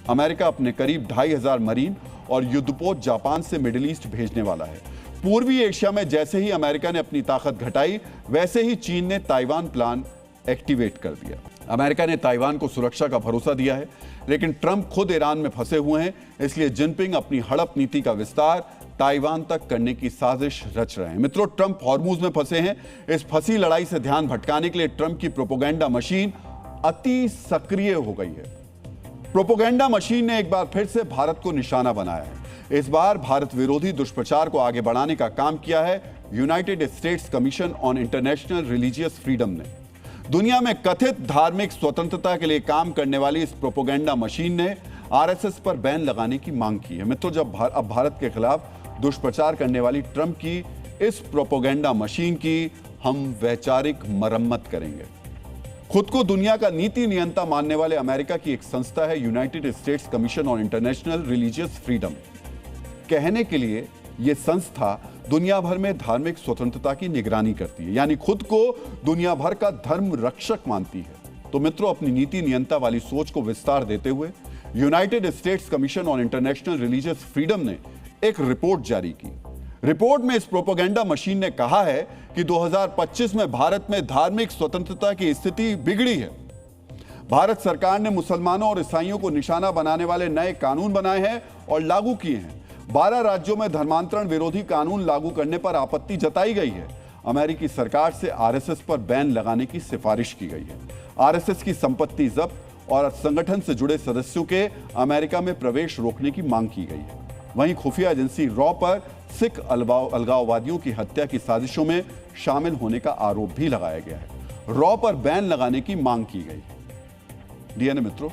अमेरिका अपने करीब 2500 मरीन और युद्धपोत जापान से मिडिल ईस्ट भेजने वाला है। पूर्वी एशिया में जैसे ही अमेरिका ने अपनी ताकत घटाई, वैसे ही चीन ने ताइवान प्लान एक्टिवेट कर दिया। अमेरिका ने ताइवान को सुरक्षा का भरोसा दिया है, लेकिन ट्रंप खुद ईरान में फंसे हुए हैं, इसलिए जिनपिंग अपनी हड़प नीति का विस्तार ताइवान तक करने की साजिश रच रहे हैं। मित्रों, ट्रंप हॉर्मुज में फंसे हैं। इस फंसी लड़ाई से ध्यान भटकाने के लिए ट्रंप की प्रोपेगेंडा मशीन अति सक्रिय हो गई है। प्रोपेगेंडा मशीन ने एक बार फिर से भारत को निशाना बनाया है। इस बार भारत विरोधी दुष्प्रचार को आगे बढ़ाने का काम किया है United states commission on international religious freedom ने। दुनिया में कथित धार्मिक स्वतंत्रता के लिए काम करने वाली इस प्रोपेगेंडा मशीन ने आरएसएस पर बैन लगाने की मांग की है। मित्रों, जब अब भारत के खिलाफ दुष्प्रचार करने वाली ट्रंप की इस प्रोपेगेंडा मशीन की हम वैचारिक मरम्मत करेंगे। खुद को दुनिया का नीति नियंता मानने वाले अमेरिका की एक संस्था है United states commission on international religious freedom. कहने के लिए यह संस्था दुनिया भर में धार्मिक स्वतंत्रता की निगरानी करती है, यानी खुद को दुनिया भर का धर्म रक्षक मानती है। तो मित्रों, अपनी नीति नियंता वाली सोच को विस्तार देते हुए United states commission on international religious freedom ने एक रिपोर्ट जारी की। रिपोर्ट में इस प्रोपेगेंडा मशीन ने कहा है कि 2025 में भारत में धार्मिक स्वतंत्रता की स्थिति बिगड़ी है। भारत सरकार ने मुसलमानों और ईसाइयों को निशाना बनाने वाले नए कानून बनाए हैं और लागू किए हैं। 12 राज्यों में धर्मांतरण विरोधी कानून लागू करने पर आपत्ति जताई गई है। अमेरिकी सरकार से आरएसएस पर बैन लगाने की सिफारिश की गई है। आरएसएस की संपत्ति जब्त और संगठन से जुड़े सदस्यों के अमेरिका में प्रवेश रोकने की मांग की गई है। वहीं खुफिया एजेंसी रॉ पर सिख अलगाववादियों की हत्या की साजिशों में शामिल होने का आरोप भी लगाया गया है। रॉ पर बैन लगाने की मांग की गई। डीएनए मित्रों,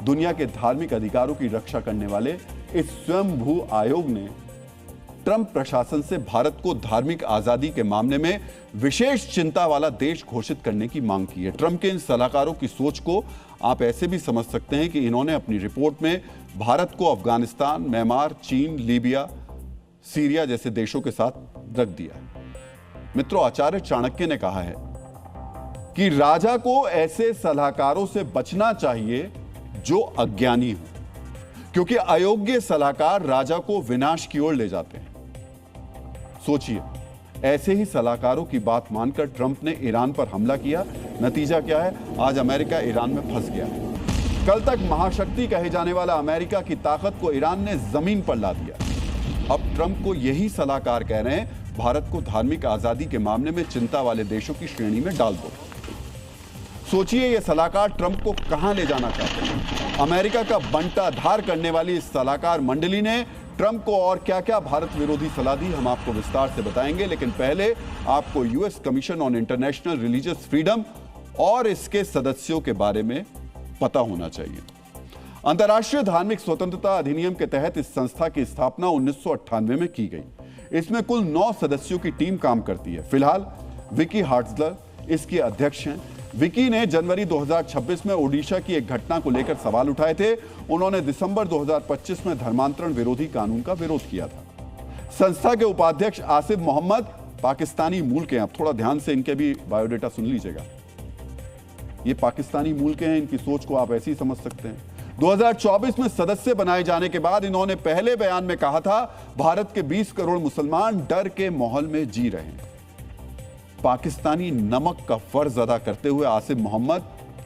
दुनिया के धार्मिक अधिकारों की रक्षा करने वाले इस स्वयंभू आयोग ने ट्रंप प्रशासन से भारत को धार्मिक आजादी के मामले में विशेष चिंता वाला देश घोषित करने की मांग की है। ट्रंप के इन सलाहकारों की सोच को आप ऐसे भी समझ सकते हैं कि इन्होंने अपनी रिपोर्ट में भारत को अफगानिस्तान, म्यांमार, चीन, लीबिया, सीरिया जैसे देशों के साथ रख दिया। मित्रों, आचार्य चाणक्य ने कहा है कि राजा को ऐसे सलाहकारों से बचना चाहिए जो अज्ञानी हो, क्योंकि अयोग्य सलाहकार राजा को विनाश की ओर ले जाते हैं। सोचिए, ऐसे ही सलाहकारों की बात मानकर ट्रंप ने ईरान पर हमला किया। नतीजा क्या है? आज अमेरिका ईरान में फंस गया है। कल तक महाशक्ति कहे जाने वाला अमेरिका की ताकत को ईरान ने जमीन पर ला दिया। अब ट्रंप को यही सलाहकार कह रहे हैं भारत को धार्मिक आजादी के मामले में चिंता वाले देशों की श्रेणी में डाल दो। सोचिए, यह सलाहकार ट्रंप को कहां ले जाना चाहते हैं। अमेरिका का बंटाधार करने वाली इस सलाहकार मंडली ने ट्रंप को और क्या क्या भारत विरोधी सलाह दी, हम आपको विस्तार से बताएंगे। लेकिन पहले आपको US commission on international religious freedom और इसके सदस्यों के बारे में पता होना चाहिए। अंतर्राष्ट्रीय धार्मिक स्वतंत्रता अधिनियम के तहत इस संस्था की स्थापना 1998 में की गई। इसमें कुल 9 सदस्यों की टीम काम करती है। फिलहाल विकी हार्ट्जलर इसकी अध्यक्ष हैं। विकी ने जनवरी 2026 में ओडिशा की एक घटना को लेकर सवाल उठाए थे। उन्होंने दिसंबर 2025 में धर्मांतरण विरोधी कानून का विरोध किया था। संस्था के उपाध्यक्ष आसिफ मोहम्मद पाकिस्तानी मूल के हैं। अब थोड़ा ध्यान से इनके भी बायोडेटा सुन लीजिएगा। ये पाकिस्तानी मूल के हैं, इनकी सोच को आप ऐसे ही समझ सकते हैं। 2024 में सदस्य बनाए जाने के बाद इन्होंने पहले बयान में कहा था, भारत के 20 करोड़ मुसलमान डर के माहौल में जी रहे हैं। पाकिस्तानी नमक का फर्ज अदा करते हुए आसिफ मोहम्मद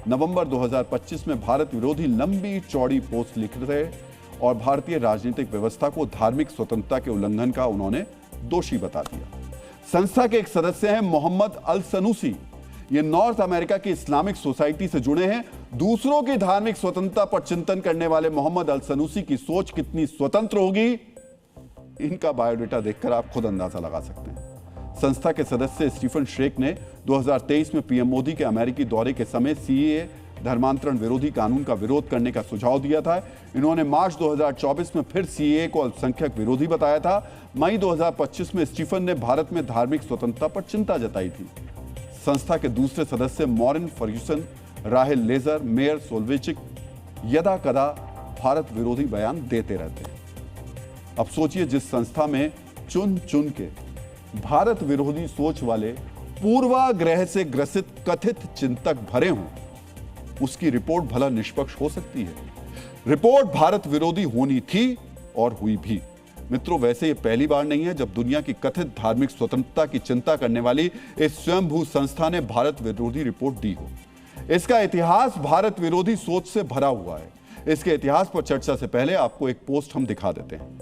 नवंबर 2025 में भारत विरोधी लंबी चौड़ी पोस्ट लिख रहे और भारतीय राजनीतिक व्यवस्था को धार्मिक स्वतंत्रता के उल्लंघन का उन्होंने दोषी बता दिया। संस्था के एक सदस्य हैं मोहम्मद अल सनूसी। ये नॉर्थ अमेरिका की इस्लामिक सोसाइटी से जुड़े हैं। दूसरों की धार्मिक स्वतंत्रता पर चिंतन करने वाले मोहम्मद अल सनूसी की सोच कितनी स्वतंत्र होगी, इनका बायोडेटा देखकर आप खुद अंदाजा लगा सकते हैं। संस्था के सदस्य स्टीफन शेक ने 2023 में पीएम मोदी के अमेरिकी दौरे के समय सीएए धर्मांतरण विरोधी कानून का विरोध करने का सुझाव दिया था। इन्होंने मार्च 2024 में फिर सीएए को अल्पसंख्यक विरोधी बताया था। मई 2025 में स्टीफन ने भारत में धार्मिक स्वतंत्रता पर चिंता जताई थी। संस्था के दूसरे सदस्य मॉरिन फर्ग्यूसन, राहेल लेजर, मेयर सोल्वेचिक यदा कदा भारत विरोधी बयान देते रहते हैं। अब सोचिए, जिस संस्था में चुन चुन के भारत विरोधी सोच वाले पूर्वाग्रह से ग्रसित कथित चिंतक भरे हों, उसकी रिपोर्ट भला निष्पक्ष हो सकती है? रिपोर्ट भारत विरोधी होनी थी और हुई भी। मित्रों, वैसे ये पहली बार नहीं है जब दुनिया की कथित धार्मिक स्वतंत्रता की चिंता करने वाली इस स्वयंभू संस्था ने भारत विरोधी रिपोर्ट दी हो। इसका इतिहास भारत विरोधी सोच से भरा हुआ है। इसके इतिहास पर चर्चा से पहले आपको एक पोस्ट हम दिखा देते हैं।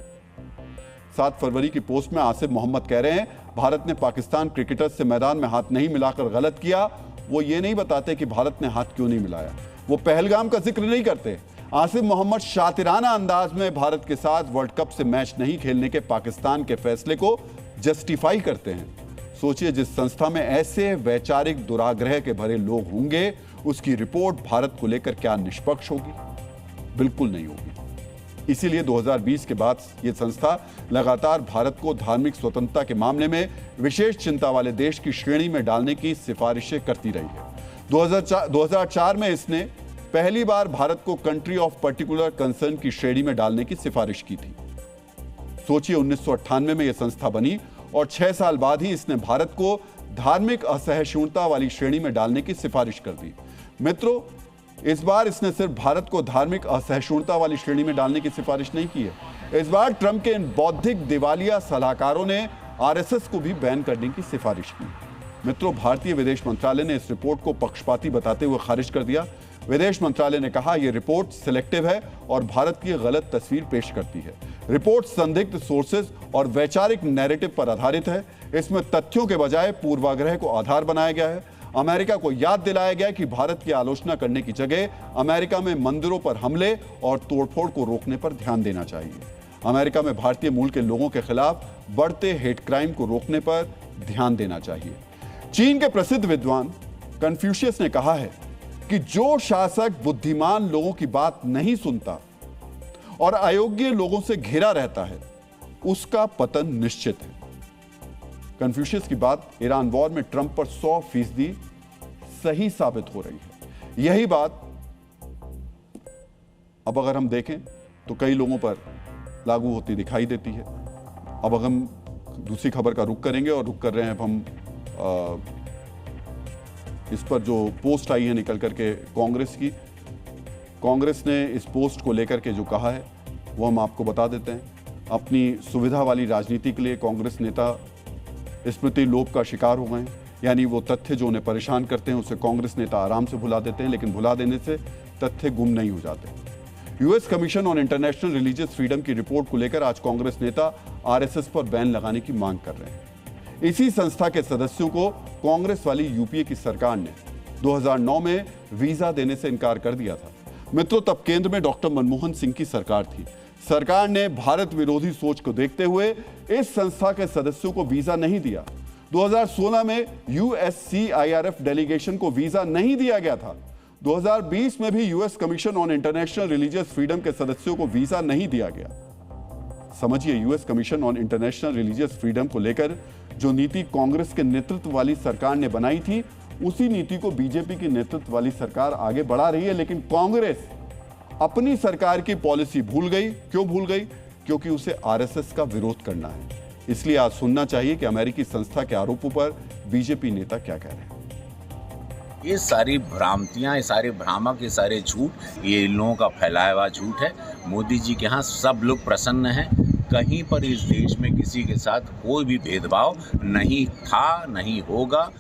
7 फरवरी की पोस्ट में आसिफ मोहम्मद कह रहे हैं, भारत ने पाकिस्तान क्रिकेटर्स से मैदान में हाथ नहीं मिलाकर गलत किया। वो ये नहीं बताते कि भारत ने हाथ क्यों नहीं मिलाया। वो पहलगाम का जिक्र नहीं करते। आसिफ मोहम्मद शातिराना अंदाज में भारत के साथ वर्ल्ड कप से मैच नहीं खेलने के पाकिस्तान के फैसले को जस्टिफाई करते हैं। सोचिए, जिस संस्था में ऐसे वैचारिक दुराग्रह के भरे लोग होंगे, उसकी रिपोर्ट भारत को लेकर क्या निष्पक्ष होगी? बिल्कुल नहीं होगी। इसीलिए 2020 के बाद यह संस्था लगातार भारत को धार्मिक स्वतंत्रता के मामले में विशेष चिंता वाले देश की श्रेणी में डालने की सिफारिशें करती रही है। 2004 में इसने पहली बार भारत को कंट्री ऑफ पर्टिकुलर कंसर्न की श्रेणी में डालने की सिफारिश की थी। सोचिए, 1998 में यह संस्था बनी और 6 साल बाद ही इसने भारत को धार्मिक असहिष्णुता वाली श्रेणी में डालने की सिफारिश कर दी। मित्रों, इस बार इसने सिर्फ भारत को धार्मिक असहिष्णुता वाली श्रेणी में डालने की सिफारिश नहीं की है। इस बार ट्रंप के इन बौद्धिक दिवालिया सलाहकारों ने आरएसएस को भी बैन करने की सिफारिश की। मित्रों, भारतीय विदेश मंत्रालय ने इस रिपोर्ट को पक्षपाती बताते हुए खारिज कर दिया। विदेश मंत्रालय ने कहा, यह रिपोर्ट सिलेक्टिव है और भारत की गलत तस्वीर पेश करती है। रिपोर्ट संदिग्ध सोर्सेज और वैचारिक नैरेटिव पर आधारित है। इसमें तथ्यों के बजाय पूर्वाग्रह को आधार बनाया गया है। अमेरिका को याद दिलाया गया कि भारत की आलोचना करने की जगह अमेरिका में मंदिरों पर हमले और तोड़फोड़ को रोकने पर ध्यान देना चाहिए। अमेरिका में भारतीय मूल के लोगों के खिलाफ बढ़ते हेट क्राइम को रोकने पर ध्यान देना चाहिए। चीन के प्रसिद्ध विद्वान कन्फ्यूशियस ने कहा है कि जो शासक बुद्धिमान लोगों की बात नहीं सुनता और अयोग्य लोगों से घिरा रहता है, उसका पतन निश्चित है। कन्फ्यूशियस की बात ईरान वॉर में ट्रंप पर 100% सही साबित हो रही है। यही बात अब अगर हम देखें तो कई लोगों पर लागू होती दिखाई देती है। अब अगर हम दूसरी खबर का रुख करेंगे और रुख कर रहे हैं अब हम इस पर जो पोस्ट आई है निकल करके कांग्रेस की। कांग्रेस ने इस पोस्ट को लेकर के जो कहा है वो हम आपको बता देते हैं। अपनी सुविधा वाली राजनीति के लिए कांग्रेस नेता स्मृति लोप का शिकार हो गए हैं। यानी वो तथ्य जो उन्हें परेशान करते हैं उसे कांग्रेस नेता आराम से भुला देते हैं, लेकिन भुला देने से तथ्य गुम नहीं हो जाते। US commission on international religious freedom की रिपोर्ट को लेकर आज कांग्रेस नेता आरएसएस पर बैन लगाने की मांग कर रहे हैं। इसी संस्था के सदस्यों को कांग्रेस वाली यूपीए की सरकार ने 2009 में वीजा देने से इनकार कर दिया था। मित्रों, तब केंद्र में डॉक्टर मनमोहन सिंह की सरकार थी। सरकार ने भारत विरोधी सोच को देखते हुए इस संस्था के सदस्यों को वीजा नहीं दिया। 2016 में यूएससीआईआरएफ डेलीगेशन को वीजा नहीं दिया गया था। 2020 में भी US commission on international religious freedom के सदस्यों को वीजा नहीं दिया गया। समझिए, US commission on international religious freedom को लेकर जो नीति कांग्रेस के नेतृत्व वाली सरकार ने बनाई थी, उसी नीति को बीजेपी की नेतृत्व वाली सरकार आगे बढ़ा रही है। लेकिन कांग्रेस अपनी सरकार की पॉलिसी भूल गई। क्यों भूल गई? क्योंकि उसे आरएसएस का विरोध करना है। इसलिए आज सुनना चाहिए कि अमेरिकी संस्था के आरोपों पर बीजेपी नेता क्या कह रहे हैं। ये सारी भ्रांतियां, ये सारे भ्रामक, ये सारे झूठ, ये इन लोगों का फैलाया हुआ झूठ है। मोदी जी के यहाँ सब लोग प्रसन्न हैं। कहीं पर इस देश में किसी के साथ कोई भी भेदभाव नहीं था, नहीं होगा।